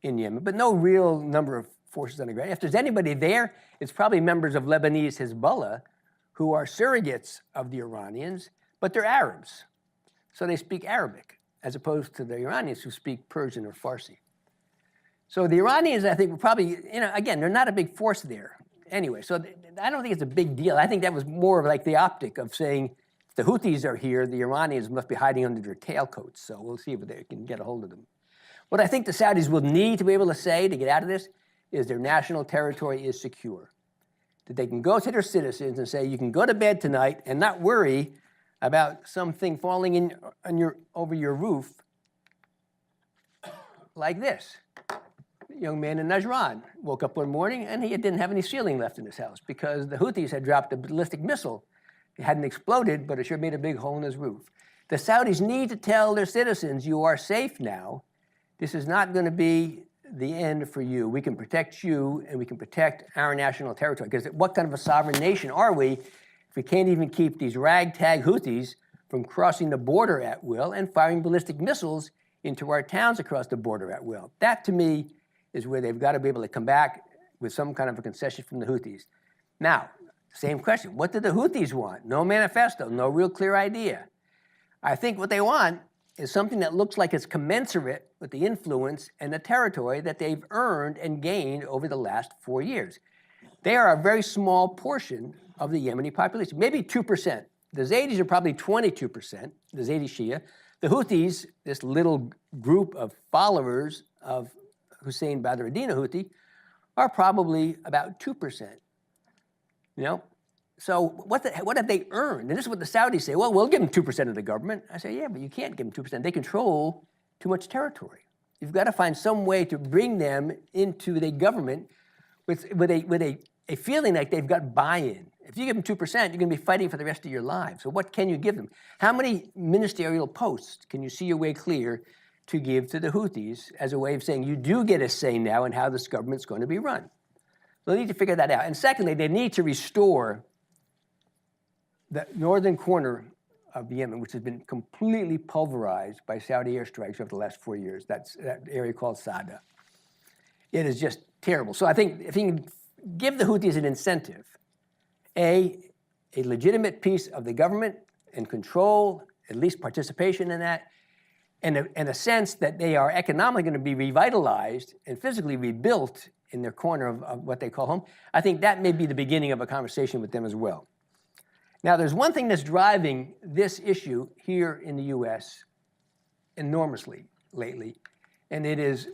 in Yemen, but no real number of forces on the ground. If there's anybody there, it's probably members of Lebanese Hezbollah who are surrogates of the Iranians, but they're Arabs. So they speak Arabic, as opposed to the Iranians who speak Persian or Farsi. So the Iranians, I think, will probably, again, they're not a big force there. Anyway, so I don't think it's a big deal. I think that was more of like the optic of saying, if the Houthis are here, the Iranians must be hiding under their tailcoats. So we'll see if they can get a hold of them. What I think the Saudis will need to be able to say to get out of this is their national territory is secure. That they can go to their citizens and say, you can go to bed tonight and not worry about something falling in over your roof like this. A young man in Najran woke up one morning and he didn't have any ceiling left in his house because the Houthis had dropped a ballistic missile. It hadn't exploded, but it sure made a big hole in his roof. The Saudis need to tell their citizens, you are safe now. This is not going to be the end for you. We can protect you and we can protect our national territory. Because what kind of a sovereign nation are we if we can't even keep these ragtag Houthis from crossing the border at will and firing ballistic missiles into our towns across the border at will? That, to me, is where they've got to be able to come back with some kind of a concession from the Houthis. Now, same question. What do the Houthis want? No manifesto, no real clear idea. I think what they want is something that looks like it's commensurate with the influence and the territory that they've earned and gained over the last 4 years. They are a very small portion of the Yemeni population, maybe 2%. The Zaidis are probably 22%, the Zaidi Shia. The Houthis, this little group of followers of Hussein Badruddin Houthi, are probably about 2%. So what have they earned? And this is what the Saudis say, well, we'll give them 2% of the government. I say, yeah, but you can't give them 2%. They control too much territory. You've got to find some way to bring them into the government with a feeling like they've got buy-in. If you give them 2%, you're going to be fighting for the rest of your lives. So what can you give them? How many ministerial posts can you see your way clear to give to the Houthis as a way of saying you do get a say now in how this government's going to be run? So they need to figure that out. And secondly, they need to restore the northern corner of Yemen, which has been completely pulverized by Saudi airstrikes over the last 4 years. That's that area called Sada. It is just terrible. So I think if you can give the Houthis an incentive, a legitimate piece of the government and control, at least participation in that, and a sense that they are economically going to be revitalized and physically rebuilt in their corner of what they call home, I think that may be the beginning of a conversation with them as well. Now, there's one thing that's driving this issue here in the U.S. enormously lately, and it is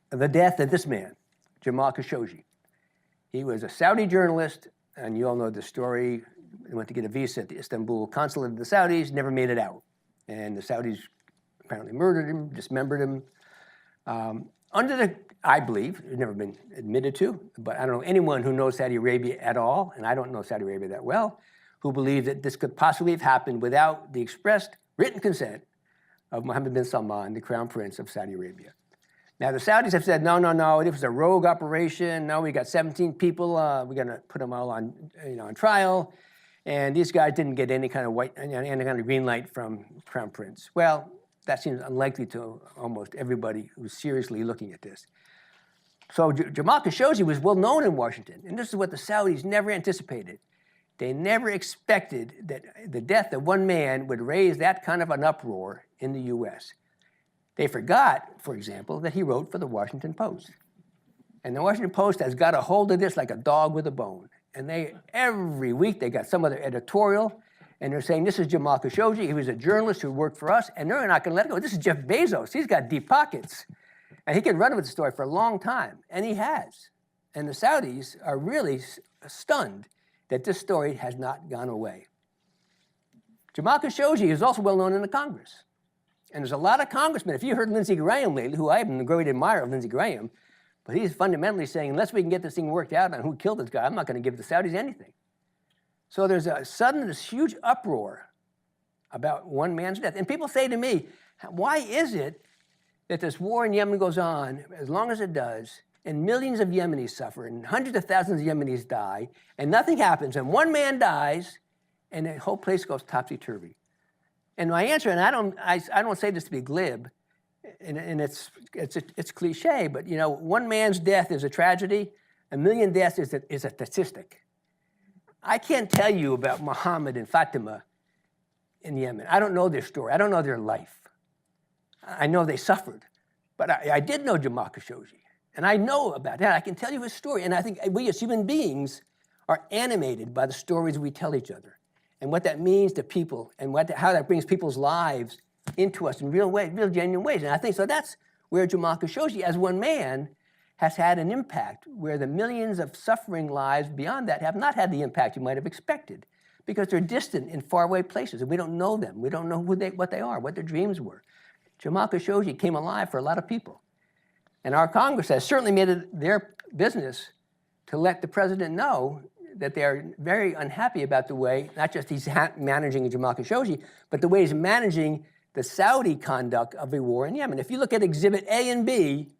the death of this man, Jamal Khashoggi. He was a Saudi journalist, and you all know the story. He went to get a visa at the Istanbul consulate of the Saudis, never made it out. And the Saudis apparently murdered him, dismembered him. Under the, I believe, it's never been admitted to, but I don't know anyone who knows Saudi Arabia at all, and I don't know Saudi Arabia that well, who believe that this could possibly have happened without the expressed written consent of Mohammed Bin Salman, the Crown Prince of Saudi Arabia. Now, the Saudis have said, no, it was a rogue operation. No, we got 17 people. We're going to put them all on, on trial. And these guys didn't get any kind of any kind of green light from Crown Prince. Well, that seems unlikely to almost everybody who's seriously looking at this. So Jamal Khashoggi was well known in Washington, and this is what the Saudis never anticipated. They never expected that the death of one man would raise that kind of an uproar in the U.S. They forgot, for example, that he wrote for the Washington Post. And the Washington Post has got a hold of this like a dog with a bone. And every week they got some other editorial, and they're saying, this is Jamal Khashoggi. He was a journalist who worked for us, and they're not going to let it go. This is Jeff Bezos. He's got deep pockets. And he can run with the story for a long time, and he has. And the Saudis are really stunned that this story has not gone away. Jamal Khashoggi is also well known in the Congress. And there's a lot of congressmen. If you heard Lindsey Graham lately, who I am a great admirer of Lindsey Graham, but he's fundamentally saying, unless we can get this thing worked out on who killed this guy, I'm not going to give the Saudis anything. So there's this huge uproar about one man's death. And people say to me, why is it that this war in Yemen goes on as long as it does, and millions of Yemenis suffer, and hundreds of thousands of Yemenis die, and nothing happens, and one man dies, and the whole place goes topsy-turvy? And my answer, and I don't say this to be glib, and it's cliche, but one man's death is a tragedy, a million deaths is a statistic. I can't tell you about Muhammad and Fatima in Yemen. I don't know their story. I don't know their life. I know they suffered, but I did know Jamal Khashoggi, and I know about that. I can tell you his story, and I think we as human beings are animated by the stories we tell each other, and what that means to people, and how that brings people's lives into us in real ways, real genuine ways. And I think so that's where Jamal Khashoggi, as one man, has had an impact, where the millions of suffering lives beyond that have not had the impact you might have expected, because they're distant in faraway places, and we don't know them. We don't know what they are, what their dreams were. Jamal Khashoggi came alive for a lot of people. And our Congress has certainly made it their business to let the president know that they're very unhappy about the way, not just he's managing Jamal Khashoggi, but the way he's managing the Saudi conduct of a war in Yemen. If you look at Exhibit A and B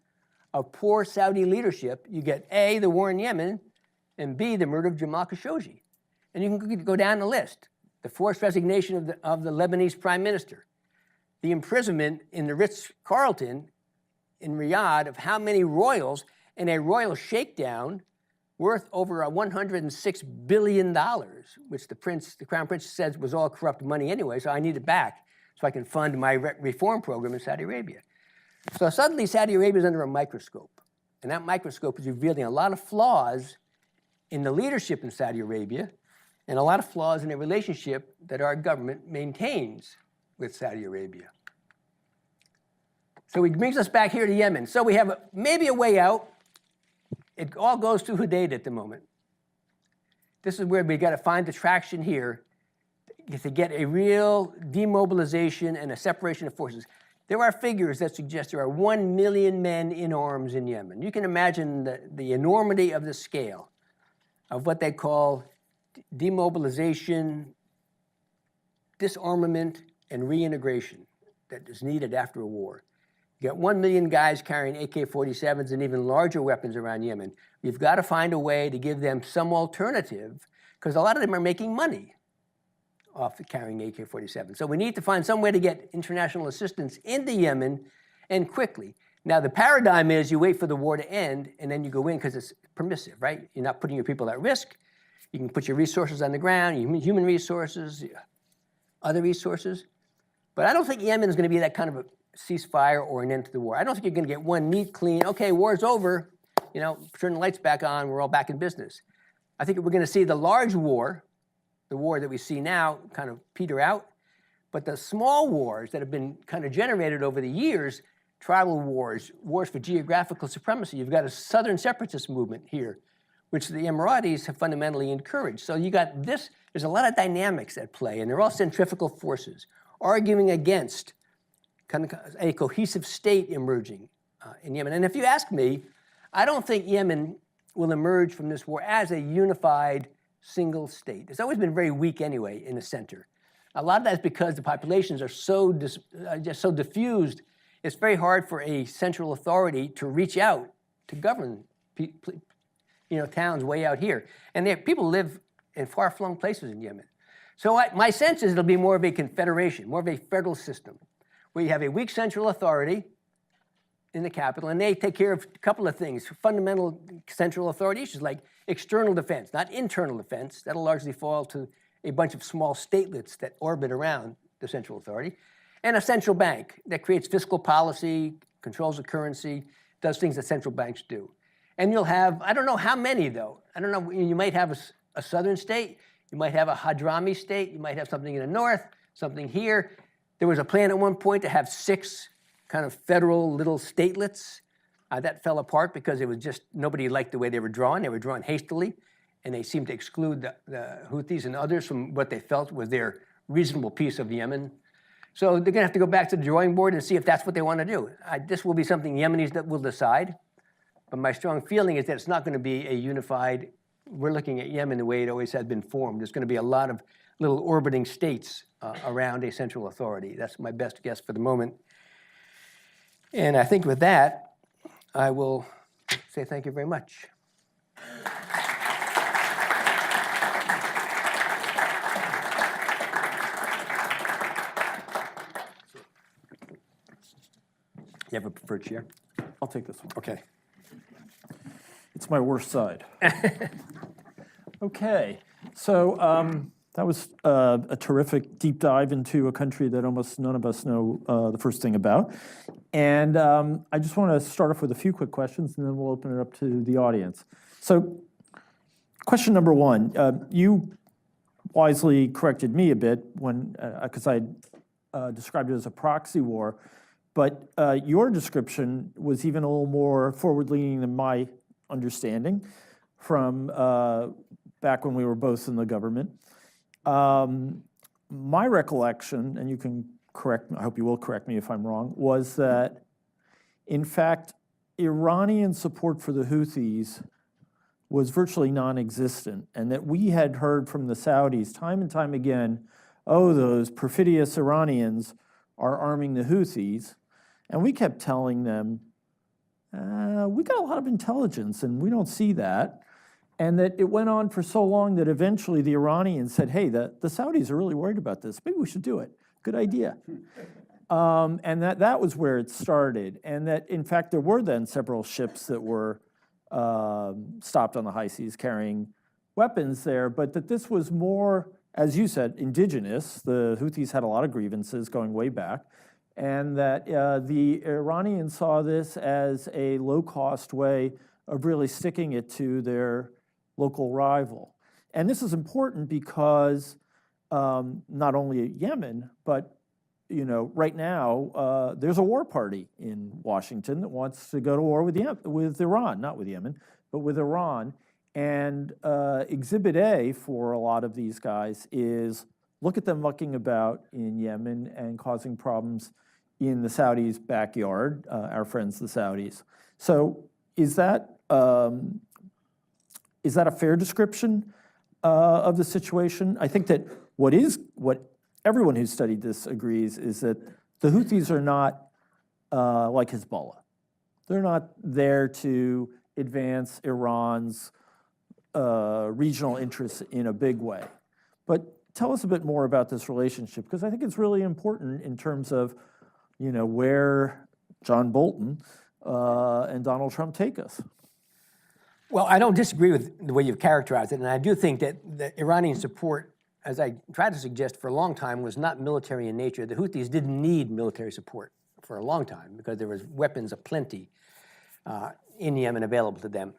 of poor Saudi leadership, you get A, the war in Yemen, and B, the murder of Jamal Khashoggi. And you can go down the list. The forced resignation of the Lebanese prime minister, the imprisonment in the Ritz-Carlton in Riyadh of how many royals, in a royal shakedown worth over $106 billion, which the Crown Prince says was all corrupt money anyway, so I need it back so I can fund my reform program in Saudi Arabia. So suddenly Saudi Arabia is under a microscope, and that microscope is revealing a lot of flaws in the leadership in Saudi Arabia, and a lot of flaws in the relationship that our government maintains with Saudi Arabia. So it brings us back here to Yemen. So we have maybe a way out. It all goes through Hudaydah at the moment. This is where we got to find the traction here to get a real demobilization and a separation of forces. There are figures that suggest there are 1 million men in arms in Yemen. You can imagine the enormity of the scale of what they call demobilization, disarmament, and reintegration that is needed after a war. You got 1 million guys carrying AK-47s and even larger weapons around Yemen. You've got to find a way to give them some alternative, because a lot of them are making money off carrying AK-47. So we need to find some way to get international assistance into Yemen, and quickly. Now, the paradigm is you wait for the war to end, and then you go in because it's permissive, right? You're not putting your people at risk. You can put your resources on the ground, human resources, other resources. But I don't think Yemen is going to be that kind of a ceasefire or an end to the war. I don't think you're going to get one neat, clean, okay, war's over, turn the lights back on, we're all back in business. I think we're going to see the large war, the war that we see now, kind of peter out. But the small wars that have been kind of generated over the years, tribal wars, wars for geographical supremacy. You've got a southern separatist movement here, which the Emiratis have fundamentally encouraged. So you got this, there's a lot of dynamics at play, and they're all centrifugal forces arguing against kind of a cohesive state emerging in Yemen. And if you ask me, I don't think Yemen will emerge from this war as a unified single state. It's always been very weak anyway in the center. A lot of that is because the populations are so just so diffused. It's very hard for a central authority to reach out to govern towns way out here. And people live in far-flung places in Yemen. So my sense is it'll be more of a confederation, more of a federal system, where you have a weak central authority in the capital, and they take care of a couple of things, fundamental central authority issues like external defense, not internal defense. That'll largely fall to a bunch of small statelets that orbit around the central authority, and a central bank that creates fiscal policy, controls the currency, does things that central banks do. And you'll have, I don't know how many though, I don't know, you might have a southern state, you might have a Hadrami state, you might have something in the north, something here. There was a plan at one point to have 6 kind of federal little statelets. That fell apart because it was just, nobody liked the way they were drawn. They were drawn hastily, and they seemed to exclude the Houthis and others from what they felt was their reasonable piece of Yemen. So they're gonna have to go back to the drawing board and see if that's what they wanna do. This will be something Yemenis that will decide, but my strong feeling is that it's not gonna be a unified, we're looking at Yemen the way it always has been formed. There's gonna be a lot of little orbiting states around a central authority. That's my best guess for the moment. And I think with that, I will say thank you very much. You have a preferred chair? I'll take this one. Okay. It's my worst side. Okay, so that was a terrific deep dive into a country that almost none of us know the first thing about. And I just want to start off with a few quick questions, and then we'll open it up to the audience. So question number one, you wisely corrected me a bit when, because I described it as a proxy war, but your description was even a little more forward-leaning than my understanding from back when we were both in the government. My recollection, and you can correct me, I hope you will correct me if I'm wrong, was that, in fact, Iranian support for the Houthis was virtually non-existent, and that we had heard from the Saudis time and time again, oh, those perfidious Iranians are arming the Houthis, and we kept telling them, we got a lot of intelligence and we don't see that. And that it went on for so long that eventually the Iranians said, hey, the Saudis are really worried about this. Maybe we should do it. Good idea. And that was where it started. And that, in fact, there were then several ships that were stopped on the high seas carrying weapons there, but that this was more, as you said, indigenous. The Houthis had a lot of grievances going way back. And that the Iranians saw this as a low-cost way of really sticking it to their local rival. And this is important because not only Yemen, but right now, there's a war party in Washington that wants to go to war with Iran, not with Yemen, but with Iran. And Exhibit A for a lot of these guys is look at them mucking about in Yemen and causing problems in the Saudis' backyard, our friends the Saudis. So is that a fair description of the situation? I think that what everyone who's studied this agrees is that the Houthis are not like Hezbollah. They're not there to advance Iran's regional interests in a big way. But tell us a bit more about this relationship, because I think it's really important in terms of where John Bolton and Donald Trump take us. Well, I don't disagree with the way you've characterized it, and I do think that the Iranian support, as I tried to suggest for a long time, was not military in nature. The Houthis didn't need military support for a long time because there was weapons aplenty in Yemen available to them.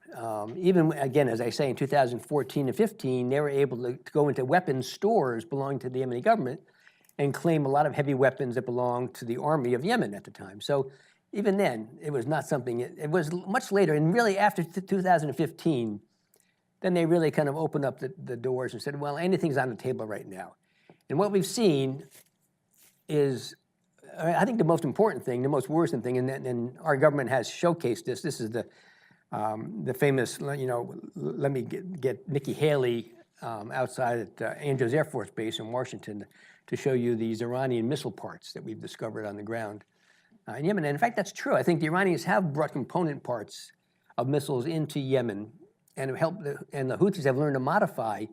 Even, again, as I say, in 2014 and 15, they were able to go into weapons stores belonging to the Yemeni government and claim a lot of heavy weapons that belonged to the army of Yemen at the time. So even then, it was not something, it was much later, and really after 2015, then they really kind of opened up the doors and said, well, anything's on the table right now. And what we've seen is I think the most important thing, the most worrisome thing, and our government has showcased this. This is the famous, let me get Nikki Haley outside at Andrews Air Force Base in Washington to show you these Iranian missile parts that we've discovered on the ground in Yemen. And in fact, that's true. I think the Iranians have brought component parts of missiles into Yemen and have helped, and the Houthis have learned to modify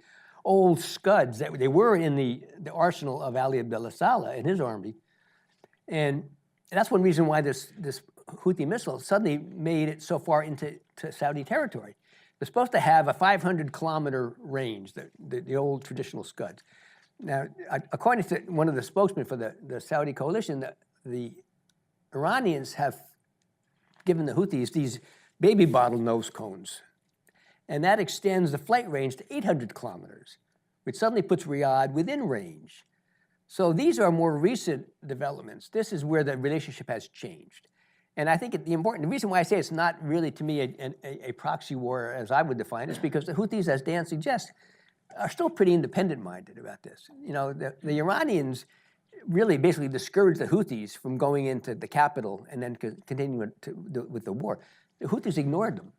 old Scuds that they were in the arsenal of Ali Abdullah Saleh and his army. And that's one reason why this Houthi missile suddenly made it so far into Saudi territory. They're supposed to have a 500-kilometer range, the old traditional Scuds. Now, according to one of the spokesmen for the Saudi coalition, the Iranians have given the Houthis these baby bottle nose cones. And that extends the flight range to 800 kilometers, which suddenly puts Riyadh within range. So these are more recent developments. This is where the relationship has changed. And I think the reason why I say it's not really, to me, a proxy war as I would define it, is because the Houthis, as Dan suggests, are still pretty independent-minded about this. The Iranians really basically discouraged the Houthis from going into the capital and then continuing with the war. The Houthis ignored them.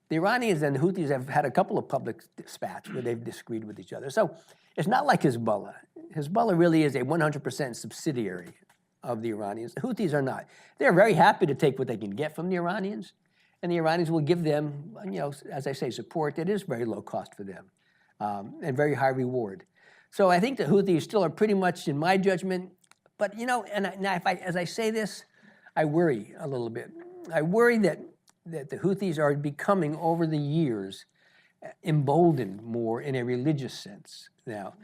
The Iranians and the Houthis have had a couple of public spats where they've disagreed with each other. So it's not like Hezbollah. Hezbollah really is a 100% subsidiary of the Iranians. The Houthis are not. They're very happy to take what they can get from the Iranians, and the Iranians will give them, as I say, support that is very low cost for them and very high reward. So I think the Houthis still are pretty much, in my judgment, but as I say this, I worry a little bit. I worry that the Houthis are becoming, over the years, emboldened more in a religious sense now.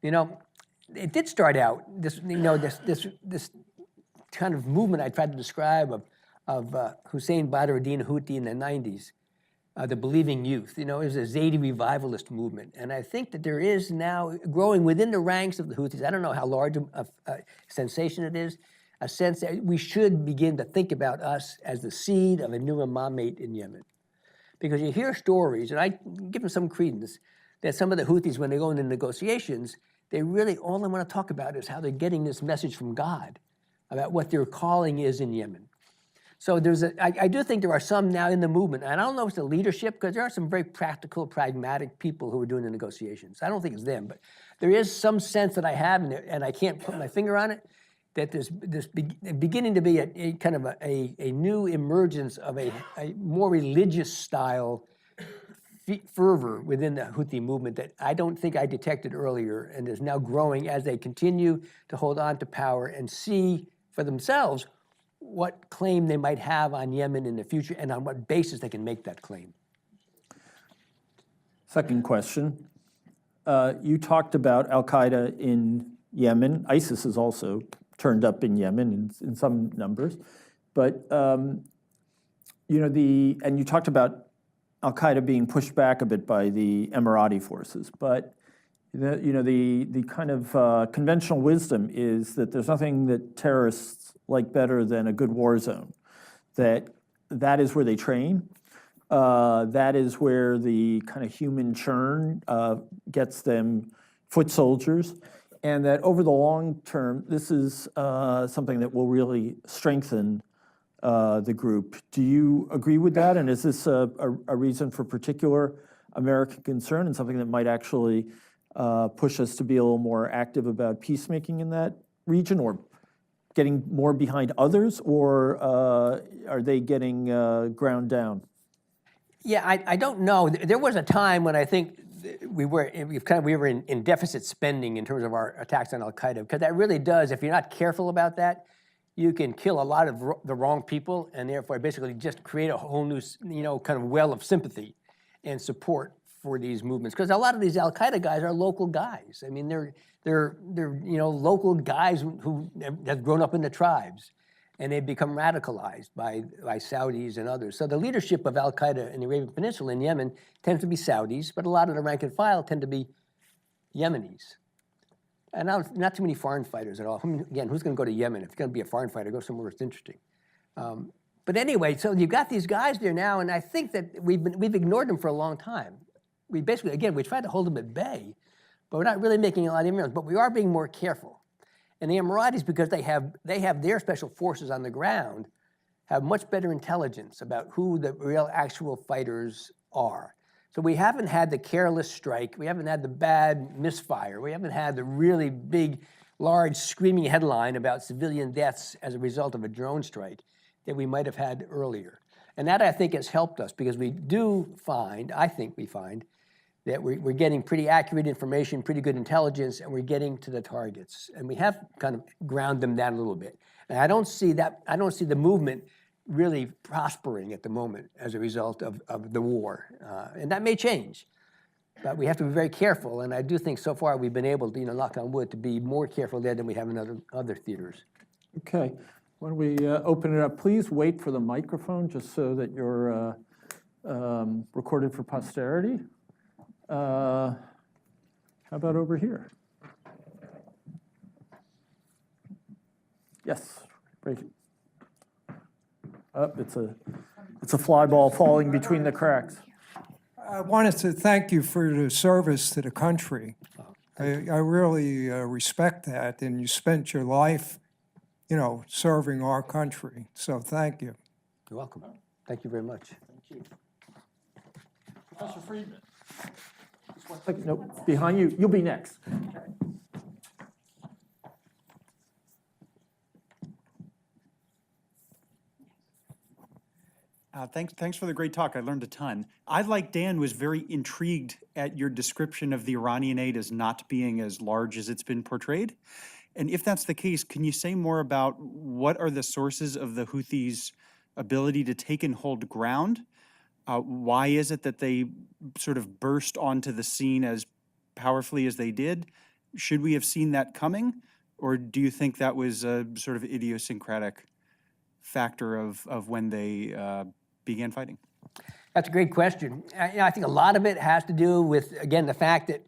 It did start out, this kind of movement I tried to describe of Hussein Badruddin Houthi in the 90s, the Believing Youth. It was a Zaidi revivalist movement. And I think that there is now, growing within the ranks of the Houthis, I don't know how large a sensation it is, a sense that we should begin to think about us as the seed of a new imamate in Yemen. Because you hear stories, and I give them some credence, that some of the Houthis, when they go into negotiations, they really, all they want to talk about is how they're getting this message from God about what their calling is in Yemen. So I do think there are some now in the movement, and I don't know if it's the leadership, because there are some very practical, pragmatic people who are doing the negotiations. I don't think it's them, but there is some sense that I have, and I can't put my finger on it, that there's beginning to be a kind of a new emergence of a more religious style fervor within the Houthi movement that I don't think I detected earlier, and is now growing as they continue to hold on to power and see for themselves what claim they might have on Yemen in the future and on what basis they can make that claim. Second question. You talked about Al-Qaeda in Yemen. ISIS has also turned up in Yemen in some numbers. But, and you talked about Al-Qaeda being pushed back a bit by the Emirati forces. But, the kind of conventional wisdom is that there's nothing that terrorists like better than a good war zone. That is where they train. That is where the kind of human churn gets them foot soldiers. And that over the long term, this is something that will really strengthen the group. Do you agree with that? And is this a reason for particular American concern and something that might actually push us to be a little more active about peacemaking in that region, or getting more behind others, or are they getting ground down? Yeah, I don't know. There was a time when I think we were in deficit spending in terms of our attacks on Al-Qaeda, because that really does, if you're not careful about that, you can kill a lot of the wrong people, and therefore basically just create a whole new, kind of well of sympathy and support for these movements. Because a lot of these Al-Qaeda guys are local guys. I mean, they're local guys who have grown up in the tribes, and they've become radicalized by Saudis and others. So the leadership of Al-Qaeda in the Arabian Peninsula in Yemen tends to be Saudis, but a lot of the rank and file tend to be Yemenis. And not too many foreign fighters at all. Again, who's going to go to Yemen? If you're going to be a foreign fighter, go somewhere that's interesting. But anyway, so you've got these guys there now, and I think that we've ignored them for a long time. We basically, again, we tried to hold them at bay, but we're not really making a lot of inroads, but we are being more careful. And the Emiratis, because they have their special forces on the ground, have much better intelligence about who the real actual fighters are. So we haven't had the careless strike, we haven't had the bad misfire, we haven't had the really big, large screaming headline about civilian deaths as a result of a drone strike that we might have had earlier. And that, I think, has helped us because we do find, I think we find, that we're getting pretty accurate information, pretty good intelligence, and we're getting to the targets. And we have kind of ground them down a little bit. And I don't see the movement really prospering at the moment as a result of the war. And that may change, but we have to be very careful. And I do think so far we've been able to, knock on wood, to be more careful there than we have in other theaters. Okay, why don't we open it up? Please wait for the microphone just so that you're recorded for posterity. How about over here? Yes, break it. Oh, it's a fly ball falling between the cracks. I wanted to thank you for your service to the country. I really respect that, and you spent your life, serving our country. So thank you. You're welcome. Thank you very much. Thank you. Professor Friedman. Just 1 second. Nope, behind you. You'll be next. Thanks for the great talk. I learned a ton. I, like Dan, was very intrigued at your description of the Iranian aid as not being as large as it's been portrayed. And if that's the case, can you say more about what are the sources of the Houthis' ability to take and hold ground? Why is it that they sort of burst onto the scene as powerfully as they did? Should we have seen that coming? Or do you think that was a sort of idiosyncratic factor of when they began fighting? That's a great question. I think a lot of it has to do with, again, the fact that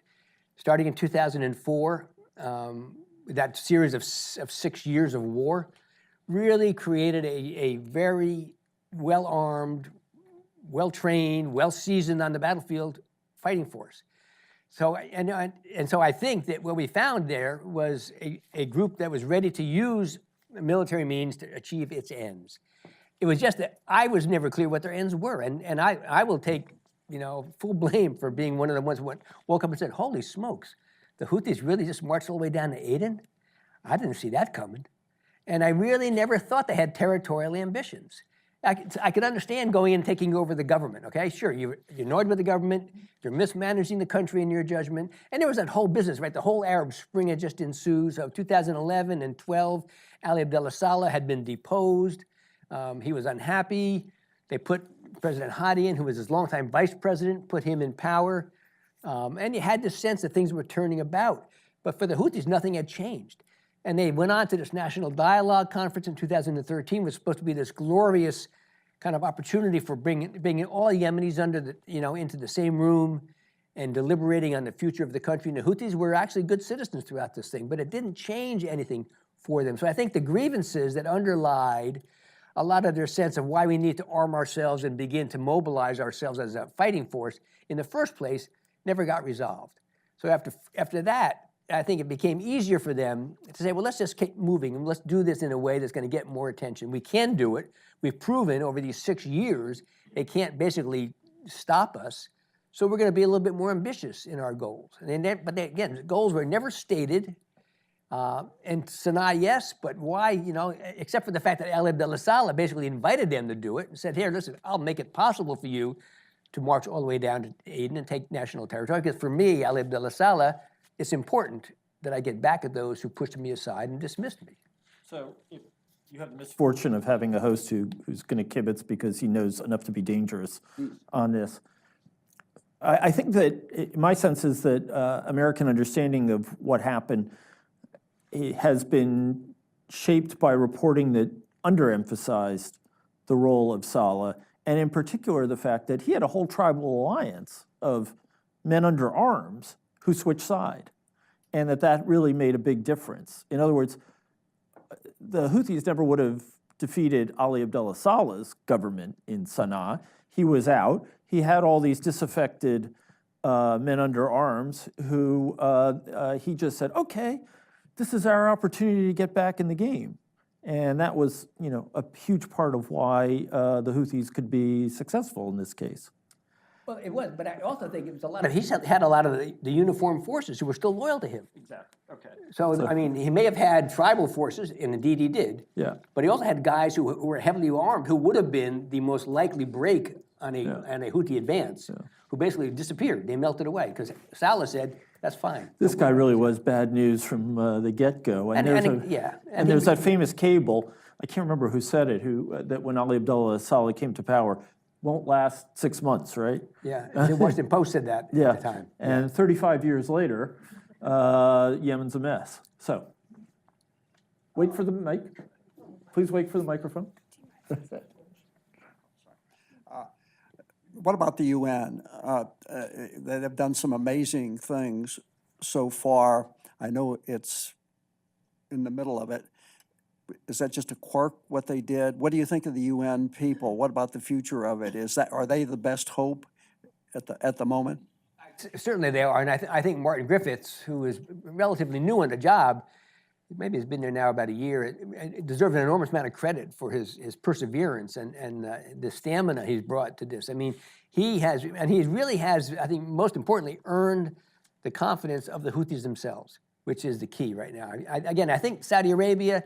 starting in 2004, that series of 6 years of war really created a very well-armed, well-trained, well-seasoned on the battlefield fighting force. So, and so I think that what we found there was a group that was ready to use military means to achieve its ends. It was just that I was never clear what their ends were. And I will take, full blame for being one of the ones who woke up and said, holy smokes, the Houthis really just marched all the way down to Aden? I didn't see that coming. And I really never thought they had territorial ambitions. I could understand going in and taking over the government, okay? Sure, you're annoyed with the government, you're mismanaging the country in your judgment, and there was that whole business, right? The whole Arab Spring had just ensued. So 2011 and 12, Ali Abdullah Saleh had been deposed. He was unhappy. They put President Hadi in, who was his longtime vice president, put him in power. And you had this sense that things were turning about. But for the Houthis, nothing had changed. And they went on to this National Dialogue Conference in 2013, was supposed to be this glorious kind of opportunity for bringing all Yemenis under into the same room and deliberating on the future of the country. And the Houthis were actually good citizens throughout this thing, but it didn't change anything for them. So I think the grievances that underlied a lot of their sense of why we need to arm ourselves and begin to mobilize ourselves as a fighting force in the first place never got resolved. So after that, I think it became easier for them to say, well, let's just keep moving and let's do this in a way that's going to get more attention. We can do it. We've proven over these 6 years they can't basically stop us. So we're going to be a little bit more ambitious in our goals. But again, the goals were never stated. And Sana'a, yes, but why, except for the fact that Ali Abdullah Saleh basically invited them to do it and said, here, listen, I'll make it possible for you to march all the way down to Aden and take national territory. Because for me, Ali Abdullah Saleh, it's important that I get back at those who pushed me aside and dismissed me. So if you have the misfortune of having a host who's going to kibitz because he knows enough to be dangerous on this. I think that my sense is that American understanding of what happened has been shaped by reporting that underemphasized the role of Saleh, and in particular the fact that he had a whole tribal alliance of men under arms who switched side, and that really made a big difference. In other words, the Houthis never would have defeated Ali Abdullah Saleh's government in Sana'a. He was out. He had all these disaffected men under arms who he just said, okay, this is our opportunity to get back in the game. And that was, a huge part of why the Houthis could be successful in this case. Well, it was, but I also think it was a lot of, he had a lot of the uniformed forces who were still loyal to him. Exactly. Okay. So, I mean, he may have had tribal forces, and indeed he did. Yeah. But he also had guys who were heavily armed, who would have been the most likely break on a Houthi advance, who basically disappeared. They melted away because Saleh said, "That's fine." This guy really was bad news from the get-go. And there's that famous cable. I can't remember who said it. That when Ali Abdullah Saleh came to power, won't last 6 months, right? Yeah, the Washington Post said that at the time. And 35 years later, Yemen's a mess. So, wait for the mic. Please wait for the microphone. What about the UN? They have done some amazing things so far. I know it's in the middle of it. Is that just a quirk, what they did? What do you think of the UN people? What about the future of it? Are they the best hope at the moment? Certainly they are, and I think Martin Griffiths, who is relatively new on the job, maybe has been there now about a year, deserves an enormous amount of credit for his perseverance and the stamina he's brought to this. I mean, he really has, I think most importantly, earned the confidence of the Houthis themselves, which is the key right now. I think Saudi Arabia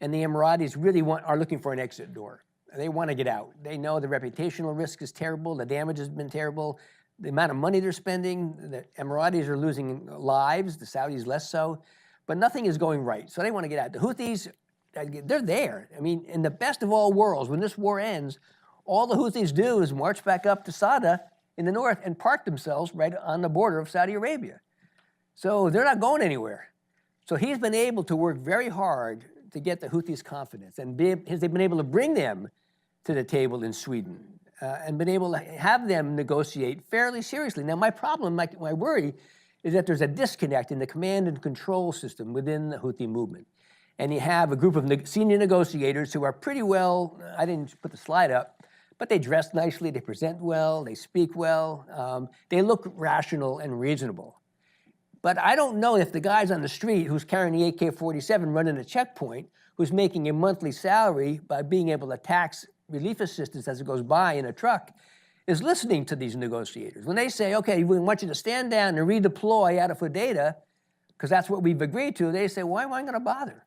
and the Emiratis really are looking for an exit door. They want to get out. They know the reputational risk is terrible, the damage has been terrible, the amount of money they're spending, the Emiratis are losing lives, the Saudis less so, but nothing is going right. So they want to get out. The Houthis, they're there. I mean, in the best of all worlds, when this war ends, all the Houthis do is march back up to Sada in the north and park themselves right on the border of Saudi Arabia. So they're not going anywhere. So he's been able to work very hard to get the Houthis' confidence, and they've been able to bring them to the table in Sweden and been able to have them negotiate fairly seriously. Now, my problem, my worry, is that there's a disconnect in the command and control system within the Houthi movement. And you have a group of senior negotiators who are pretty well, I didn't put the slide up, but they dress nicely, they present well, they speak well, they look rational and reasonable. But I don't know if the guys on the street who's carrying the AK-47 running a checkpoint, who's making a monthly salary by being able to tax relief assistance as it goes by in a truck, is listening to these negotiators. When they say, okay, we want you to stand down and redeploy out of Hodeidah, because that's what we've agreed to, they say, why am I going to bother?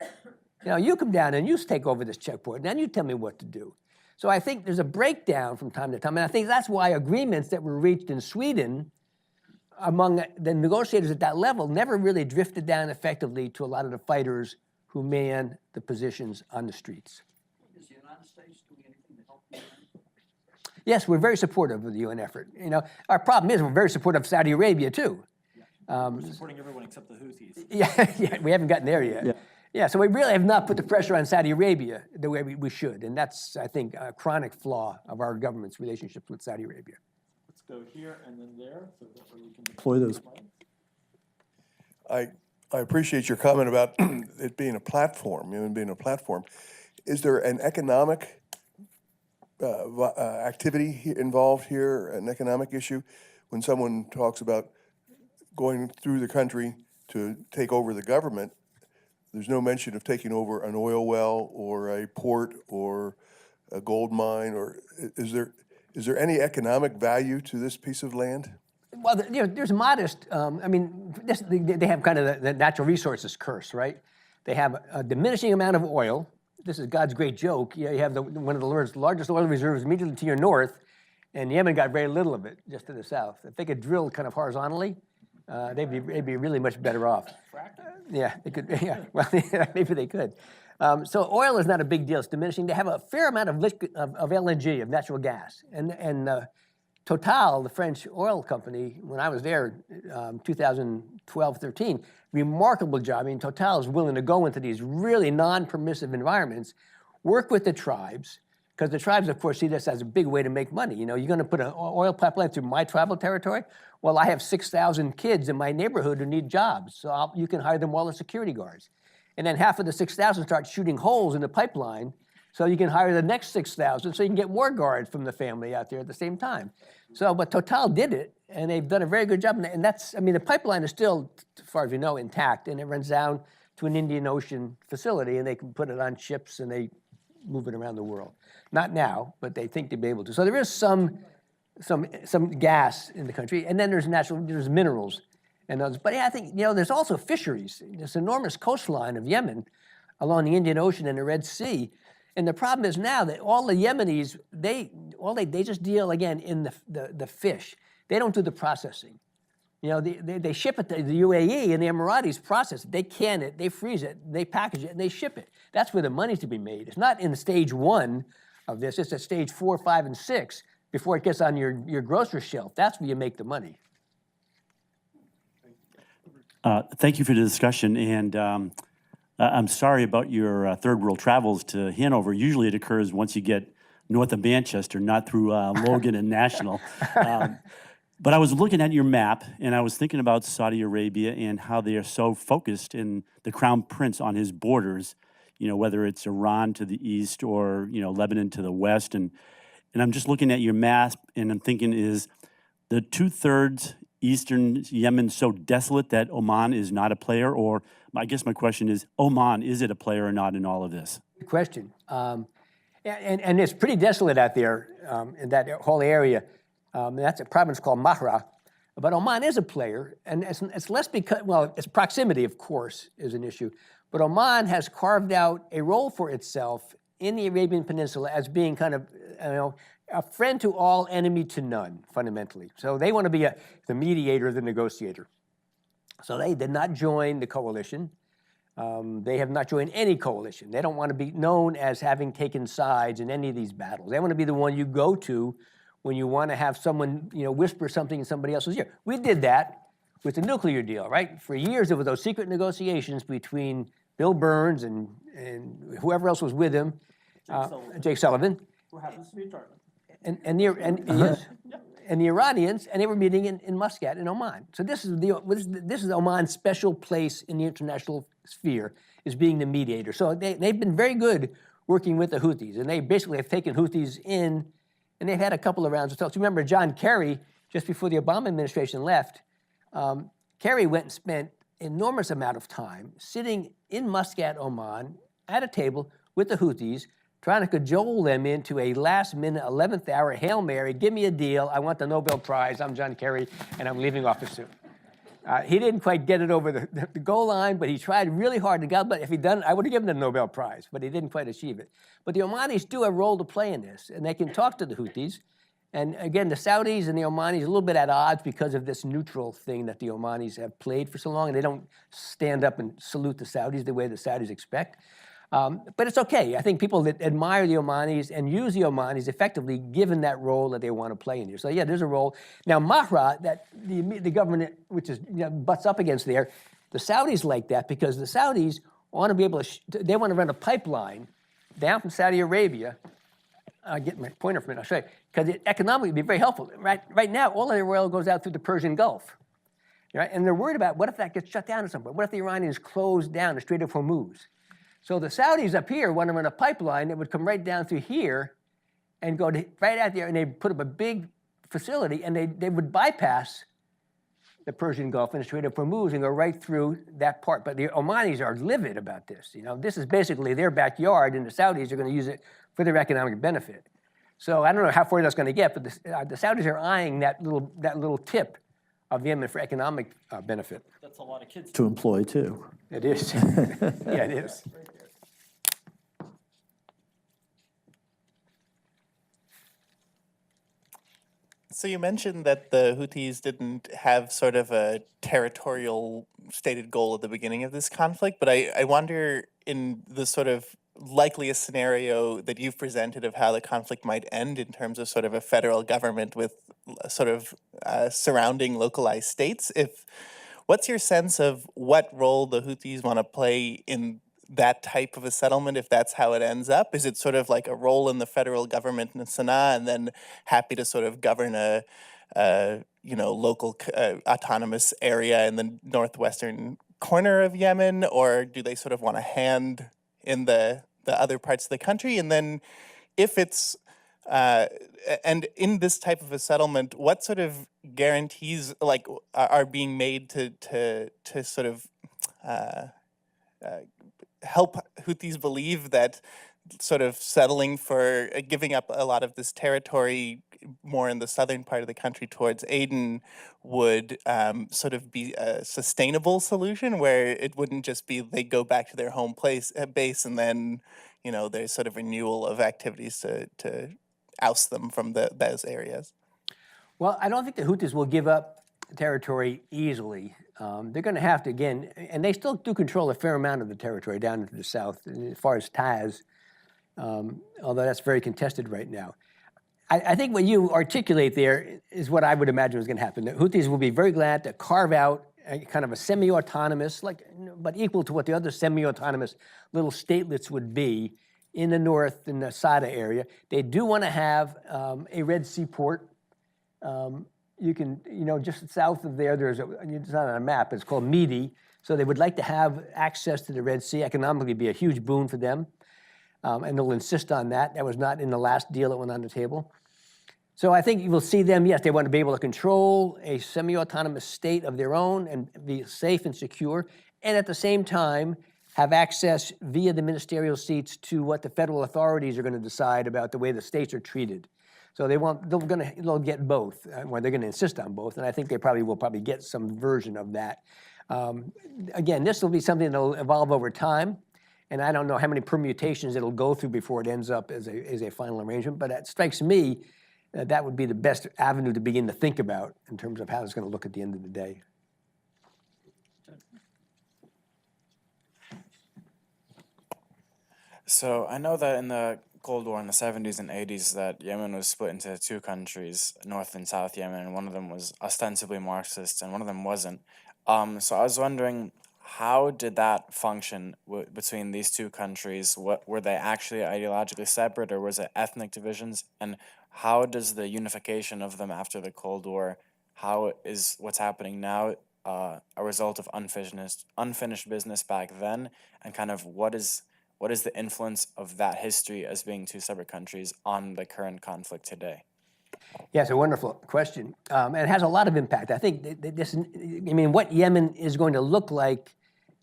You come down and you take over this checkpoint, then you tell me what to do. So I think there's a breakdown from time to time, and I think that's why agreements that were reached in Sweden among the negotiators at that level never really drifted down effectively to a lot of the fighters who man the positions on the streets. Is the United States doing anything to help the UN? Yes, we're very supportive of the UN effort. Our problem is we're very supportive of Saudi Arabia too. Supporting everyone except the Houthis. Yeah, we haven't gotten there yet. Yeah, so we really have not put the pressure on Saudi Arabia the way we should, and that's, I think, a chronic flaw of our government's relationships with Saudi Arabia. Let's go here and then there, so that we can deploy those. I appreciate your comment about it being a platform, Yemen being a platform. Is there an economic activity involved here, an economic issue, when someone talks about going through the country to take over the government? There's no mention of taking over an oil well or a port or a gold mine, or is there any economic value to this piece of land? Well, there's modest, they have kind of the natural resources curse, right? They have a diminishing amount of oil. This is God's great joke. You have one of the world's largest oil reserves immediately to your north, and Yemen got very little of it just to the south. If they could drill kind of horizontally, they'd be really much better off. Yeah, they could. Yeah, well, maybe they could. So oil is not a big deal. It's diminishing. They have a fair amount of LNG, of natural gas, and Total, the French oil company, when I was there, 2012-13, remarkable job. I mean, Total is willing to go into these really non-permissive environments, work with the tribes, because the tribes, of course, see this as a big way to make money. You're going to put an oil pipeline through my tribal territory? Well, I have 6,000 kids in my neighborhood who need jobs, so you can hire them all as security guards. And then half of the 6,000 start shooting holes in the pipeline, so you can hire the next 6,000, so you can get more guards from the family out there at the same time. So, but Total did it, and they've done a very good job. And that's, the pipeline is still, as far as we know, intact, and it runs down to an Indian Ocean facility, and they can put it on ships and they move it around the world. Not now, but they think to be able to. So there is some gas in the country, and then there's minerals and others. But yeah, I think, there's also fisheries. This enormous coastline of Yemen along the Indian Ocean and the Red Sea. And the problem is now that all the Yemenis, they just deal, again, in the fish. They don't do the processing. They ship it to the UAE, and the Emiratis process it. They can it, they freeze it, they package it, and they ship it. That's where the money's to be made. It's not in stage 1 of this. It's at stage 4, 5, and 6 before it gets on your grocery shelf. That's where you make the money. Thank you for the discussion, and I'm sorry about your third world travels to Hanover. Usually it occurs once you get north of Manchester, not through Logan and National. But I was looking at your map, and I was thinking about Saudi Arabia and how they are so focused in the Crown Prince on his borders, whether it's Iran to the east or, Lebanon to the west. And I'm just looking at your map, and I'm thinking, is the 2/3 eastern Yemen so desolate that Oman is not a player? Or I guess my question is, Oman, is it a player or not in all of this? Good question. And it's pretty desolate out there in that whole area. That's a province called Mahra. But Oman is a player, and it's less because, its proximity, of course, is an issue. But Oman has carved out a role for itself in the Arabian Peninsula as being kind of, a friend to all, enemy to none, fundamentally. So they want to be the mediator, the negotiator. So they did not join the coalition. They have not joined any coalition. They don't want to be known as having taken sides in any of these battles. They want to be the one you go to when you want to have someone, whisper something in somebody else's ear. We did that with the nuclear deal, right? For years, there were those secret negotiations between Bill Burns and whoever else was with him, Jake Sullivan. Who happens to be a Dartmouth. And the Iranians, and they were meeting in Muscat in Oman. So this is Oman's special place in the international sphere, is being the mediator. So they've been very good working with the Houthis, and they basically have taken Houthis in, and they've had a couple of rounds of talks. Remember, John Kerry, just before the Obama administration left, Kerry went and spent an enormous amount of time sitting in Muscat, Oman, at a table with the Houthis, trying to cajole them into a last-minute, 11th hour Hail Mary, give me a deal, I want the Nobel Prize, I'm John Kerry, and I'm leaving office soon. He didn't quite get it over the goal line, but he tried really hard to God, but if he'd done it, I would have given him the Nobel Prize, but he didn't quite achieve it. But the Omanis do have a role to play in this, and they can talk to the Houthis. And again, the Saudis and the Omanis are a little bit at odds because of this neutral thing that the Omanis have played for so long, and they don't stand up and salute the Saudis the way the Saudis expect. But it's okay. I think people that admire the Omanis and use the Omanis effectively, given that role that they want to play in here. So yeah, there's a role. Now Mahra, that the government, which is butts up against there, the Saudis like that because the Saudis want to be able to. They want to run a pipeline down from Saudi Arabia. I'll get my pointer from it. I'll show you because it economically would be very helpful. Right now, all of their oil goes out through the Persian Gulf, right? And they're worried about what if that gets shut down at some point? What if the Iranians close down the Strait of Hormuz? So the Saudis up here want to run a pipeline that would come right down through here and go right out there, and they'd put up a big facility, and they would bypass the Persian Gulf and the Strait of Hormuz and go right through that part. But the Omanis are livid about this. This is basically their backyard, and the Saudis are going to use it for their economic benefit. So I don't know how far that's going to get, but the Saudis are eyeing that little tip of Yemen for economic benefit. That's a lot of kids to employ, too. It is. Yeah, it is. So you mentioned that the Houthis didn't have sort of a territorial stated goal at the beginning of this conflict, but I wonder in the sort of likeliest scenario that you've presented of how the conflict might end in terms of sort of a federal government with sort of surrounding localized states, what's your sense of what role the Houthis want to play in that type of a settlement if that's how it ends up? Is it sort of like a role in the federal government in Sana'a and then happy to sort of govern a local autonomous area in the northwestern corner of Yemen, or do they sort of want a hand in the other parts of the country? And then if it's and in this type of a settlement, what sort of guarantees are being made to sort of help Houthis believe that sort of settling for giving up a lot of this territory more in the southern part of the country towards Aden would sort of be a sustainable solution where it wouldn't just be they go back to their home base and then, you know, there's sort of renewal of activities to oust them from those areas? Well, I don't think the Houthis will give up territory easily. They're going to have to, again, and they still do control a fair amount of the territory down into the south, as far as Taz, although that's very contested right now. I think what you articulate there is what I would imagine was going to happen. The Houthis will be very glad to carve out a kind of a semi-autonomous, but equal to what the other semi-autonomous little statelets would be in the north, in the Sada area. They do want to have a Red Sea port. You can, just south of there, it's not on a map, it's called Midi. So they would like to have access to the Red Sea, economically be a huge boon for them. And they'll insist on that. That was not in the last deal that went on the table. So I think you will see them, yes, they want to be able to control a semi-autonomous state of their own and be safe and secure, and at the same time have access via the ministerial seats to what the federal authorities are going to decide about the way the states are treated. So they'll get both, well, they're going to insist on both, and I think they will get some version of that. Again, this will be something that will evolve over time. And I don't know how many permutations it'll go through before it ends up as a final arrangement, but it strikes me that that would be the best avenue to begin to think about in terms of how it's going to look at the end of the day. So I know that in the Cold War in the 70s and 80s that Yemen was split into two countries, North and South Yemen, and one of them was ostensibly Marxist and one of them wasn't. So I was wondering, how did that function between these two countries? Were they actually ideologically separate, or was it ethnic divisions? And how does the unification of them after the Cold War, how is what's happening now a result of unfinished business back then? And kind of what is the influence of that history as being two separate countries on the current conflict today? Yeah, it's a wonderful question. And it has a lot of impact. I think what Yemen is going to look like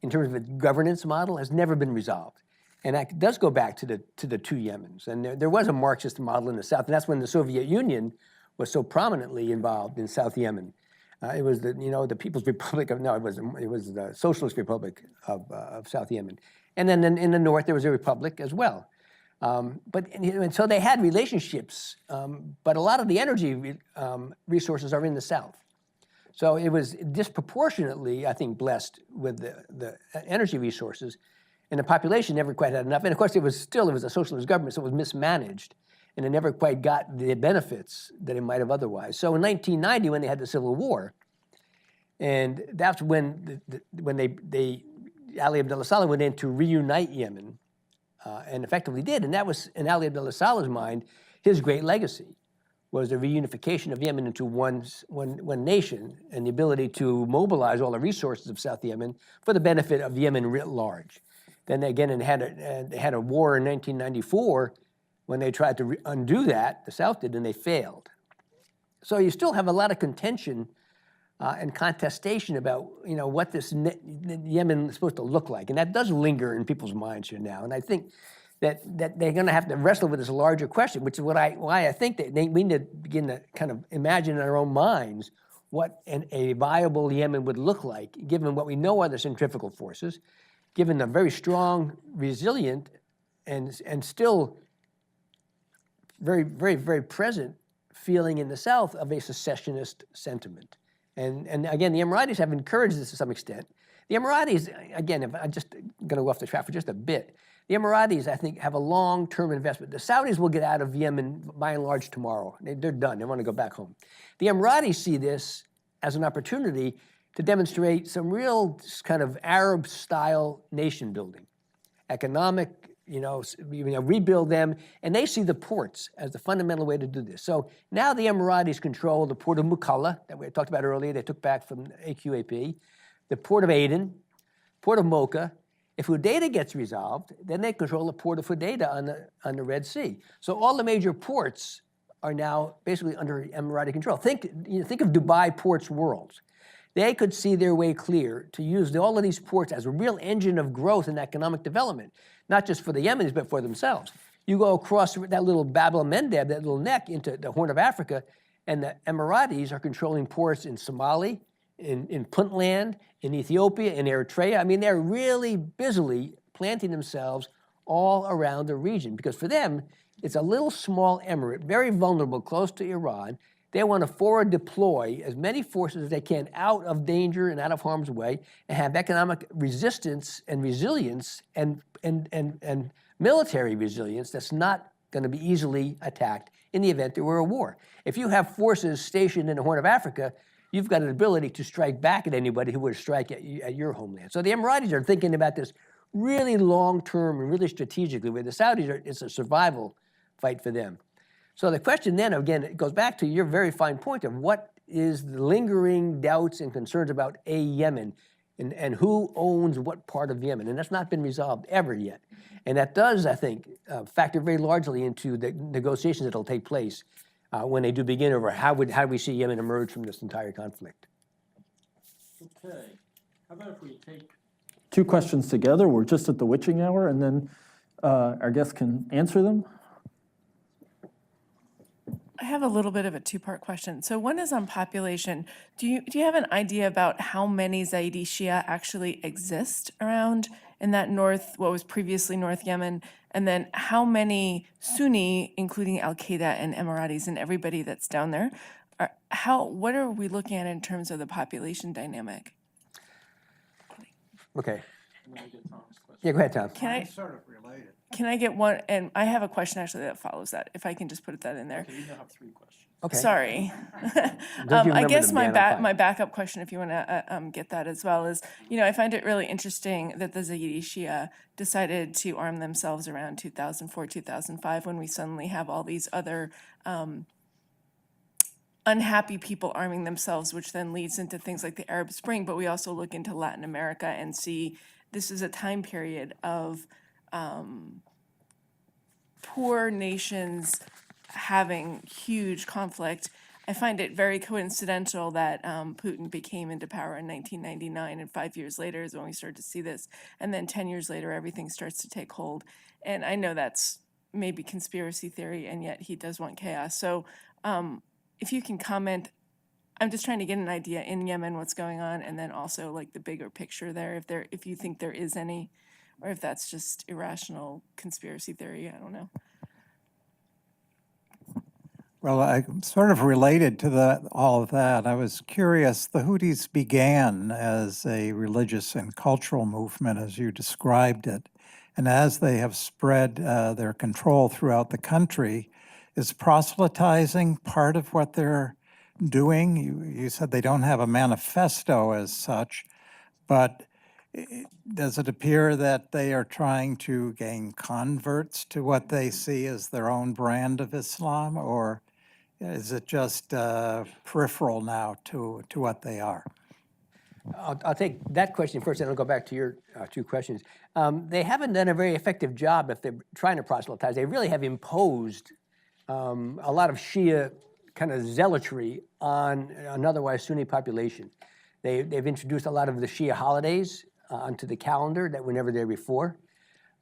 in terms of its governance model has never been resolved. And that does go back to the two Yemens. And there was a Marxist model in the south, and that's when the Soviet Union was so prominently involved in South Yemen. It was the People's Republic of, no, it was the Socialist Republic of South Yemen. And then in the north, there was a republic as well. And so they had relationships, but a lot of the energy resources are in the south. So it was disproportionately, I think, blessed with the energy resources, and the population never quite had enough. And of course, it was a socialist government, so it was mismanaged, and it never quite got the benefits that it might have otherwise. So in 1990, when they had the Civil War, and that's when Ali Abdullah Saleh went in to reunite Yemen, and effectively did. And that was, in Ali Abdullah Saleh's mind, his great legacy was the reunification of Yemen into one nation and the ability to mobilize all the resources of South Yemen for the benefit of Yemen writ large. Then again, they had a war in 1994 when they tried to undo that, the South did, and they failed. So you still have a lot of contention and contestation about what this Yemen is supposed to look like, and that does linger in people's minds here now. And I think that they're going to have to wrestle with this larger question, which is why I think that we need to begin to kind of imagine in our own minds what a viable Yemen would look like, given what we know are the centrifugal forces, given the very strong, resilient, and still very, very, very present feeling in the South of a secessionist sentiment. And again, the Emiratis have encouraged this to some extent. The Emiratis, again, if I'm just going to go off the track for just a bit, the Emiratis, I think, have a long-term investment. The Saudis will get out of Yemen by and large tomorrow. They're done. They want to go back home. The Emiratis see this as an opportunity to demonstrate some real kind of Arab-style nation building, economic, rebuild them, and they see the ports as the fundamental way to do this. So now the Emiratis control the port of Mukalla that we talked about earlier. They took back from AQAP, the port of Aden, port of Mocha. If Hodeidah gets resolved, then they control the port of Hodeidah on the Red Sea. So all the major ports are now basically under Emirati control. Think of Dubai ports worlds. they could see their way clear to use all of these ports as a real engine of growth and economic development, not just for the Yemenis, but for themselves. You go across that little Bab ElMandeb, that little neck into the Horn of Africa, and the Emiratis are controlling ports in Somali, in Puntland, in Ethiopia, in Eritrea. I mean, they're really busily planting themselves all around the region because for them, it's a little small emirate, very vulnerable, close to Iran. They want to forward deploy as many forces as they can out of danger and out of harm's way and have economic resistance and resilience and military resilience that's not going to be easily attacked in the event there were a war. If you have forces stationed in the Horn of Africa, you've got an ability to strike back at anybody who would strike at your homeland. So the Emiratis are thinking about this really long-term and really strategically, where the Saudis it's a survival fight for them. So the question then, again, it goes back to your very fine point of what is the lingering doubts and concerns about a Yemen and who owns what part of Yemen. And that's not been resolved ever yet. And that does, I think, factor very largely into the negotiations that will take place when they do begin over how do we see Yemen emerge from this entire conflict. Okay. How about if we take two questions together? We're just at the witching hour, and then our guests can answer them. I have a little bit of a two-part question. So one is on population. Do you have an idea about how many Zaidi Shia actually exist around in that what was previously North Yemen? And then how many Sunni, including Al-Qaeda and Emiratis and everybody that's down there, what are we looking at in terms of the population dynamic? Okay. Yeah, go ahead, Tom. Sort of related. Can I get one? And I have a question actually that follows that, if I can just put that in there. Okay, you now have three questions. Okay. Sorry. Don't you I remember guess them, my Dan? I'm fine. my backup question, if you want to get that as well, is, I find it really interesting that the Zaidi Shia decided to arm themselves around 2004, 2005, when we suddenly have all these other unhappy people arming themselves, which then leads into things like the Arab Spring. But we also look into Latin America and see this is a time period of poor nations having huge conflict. I find it very coincidental that Putin became into power in 1999, and 5 years later is when we started to see this. And then 10 years later, everything starts to take hold. And I know that's maybe conspiracy theory, and yet he does want chaos. So if you can comment, I'm just trying to get an idea in Yemen what's going on, and then also like the bigger picture there, if you think there is any, or if that's just irrational conspiracy theory, I don't know. Well, I'm sort of related to all of that. I was curious, the Houthis began as a religious and cultural movement, as you described it. And as they have spread their control throughout the country, is proselytizing part of what they're doing? You said they don't have a manifesto as such, but does it appear that they are trying to gain converts to what they see as their own brand of Islam, or is it just peripheral now to what they are? I'll take that question first, and I'll go back to your two questions. They haven't done a very effective job if they're trying to proselytize. They really have imposed a lot of Shia kind of zealotry on an otherwise Sunni population. They've introduced a lot of the Shia holidays onto the calendar that were never there before.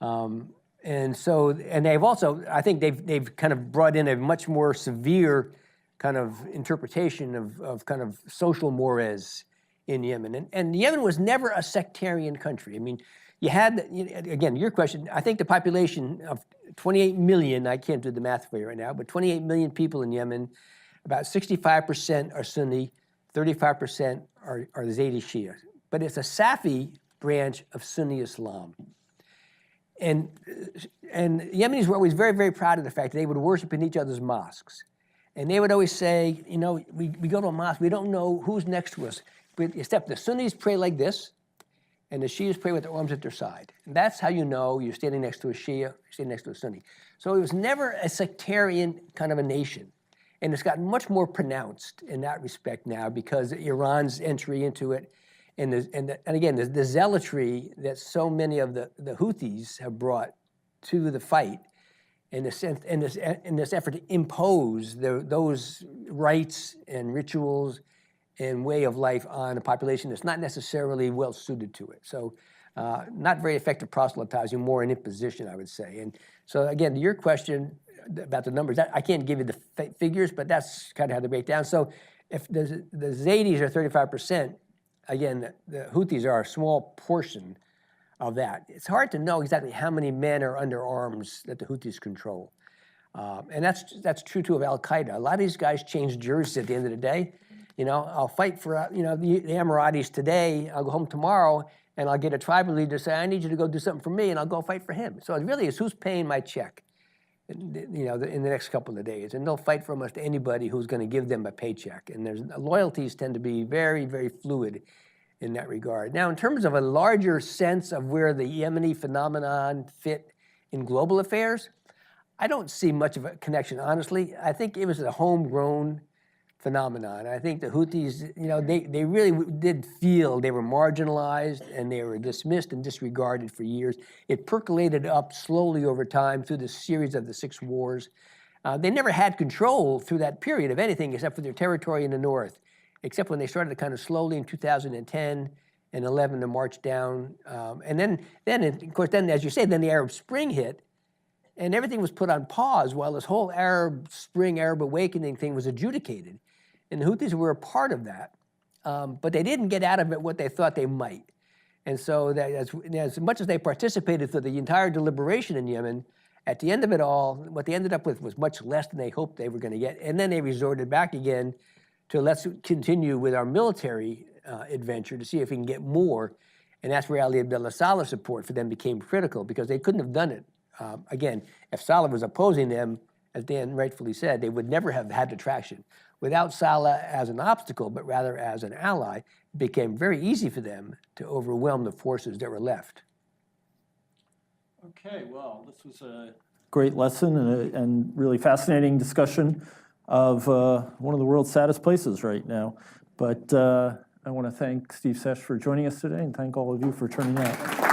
And they've also, I think they've kind of brought in a much more severe kind of interpretation of kind of social mores in Yemen. And Yemen was never a sectarian country. I mean, you had, again, your question, I think the population of 28 million, I can't do the math for you right now, but 28 million people in Yemen, about 65% are Sunni, 35% are the Zaidi Shia. But it's a Safi branch of Sunni Islam. And Yemenis were always very, very proud of the fact that they would worship in each other's mosques. And they would always say, we go to a mosque, we don't know who's next to us. Except the Sunnis pray like this, and the Shias pray with their arms at their side. And that's how you know you're standing next to a Shia, you're standing next to a Sunni. So it was never a sectarian kind of a nation. And it's gotten much more pronounced in that respect now because of Iran's entry into it. And again, the zealotry that so many of the Houthis have brought to the fight in this effort to impose those rites and rituals and way of life on a population that's not necessarily well suited to it. So not very effective proselytizing, more an imposition, I would say. And so again, to your question about the numbers, I can't give you the figures, but that's kind of how they break down. So if the Zaidis are 35%, again, the Houthis are a small portion of that. It's hard to know exactly how many men are under arms that the Houthis control. And that's true too of Al-Qaeda. A lot of these guys change jerseys at the end of the day. You know, I'll fight for, the Emiratis today, I'll go home tomorrow, and I'll get a tribal leader to say, I need you to go do something for me, and I'll go fight for him. So it really is who's paying my check, in the next couple of days. And they'll fight for almost anybody who's going to give them a paycheck. And loyalties tend to be very, very fluid in that regard. Now, in terms of a larger sense of where the Yemeni phenomenon fit in global affairs, I don't see much of a connection, honestly. I think it was a homegrown phenomenon. I think the Houthis, they really did feel they were marginalized and they were dismissed and disregarded for years. It percolated up slowly over time through the series of the 6 wars. They never had control through that period of anything except for their territory in the north, except when they started to kind of slowly in 2010 and 11 to march down. And then, of course, as you say, then the Arab Spring hit, and everything was put on pause while this whole Arab Spring, Arab Awakening thing was adjudicated. And the Houthis were a part of that, but they didn't get out of it what they thought they might. And so that as much as they participated through the entire deliberation in Yemen, at the end of it all, what they ended up with was much less than they hoped they were going to get. And then they resorted back again to let's continue with our military adventure to see if we can get more. And that's where Ali Abdullah Saleh's support for them became critical, because they couldn't have done it. Again, if Saleh was opposing them, as Dan rightfully said, they would never have had the traction. Without Saleh as an obstacle, but rather as an ally, it became very easy for them to overwhelm the forces that were left. Okay, well, this was a great lesson and really fascinating discussion of one of the world's saddest places right now. But I want to thank Steve Seche for joining us today, and thank all of you for turning out.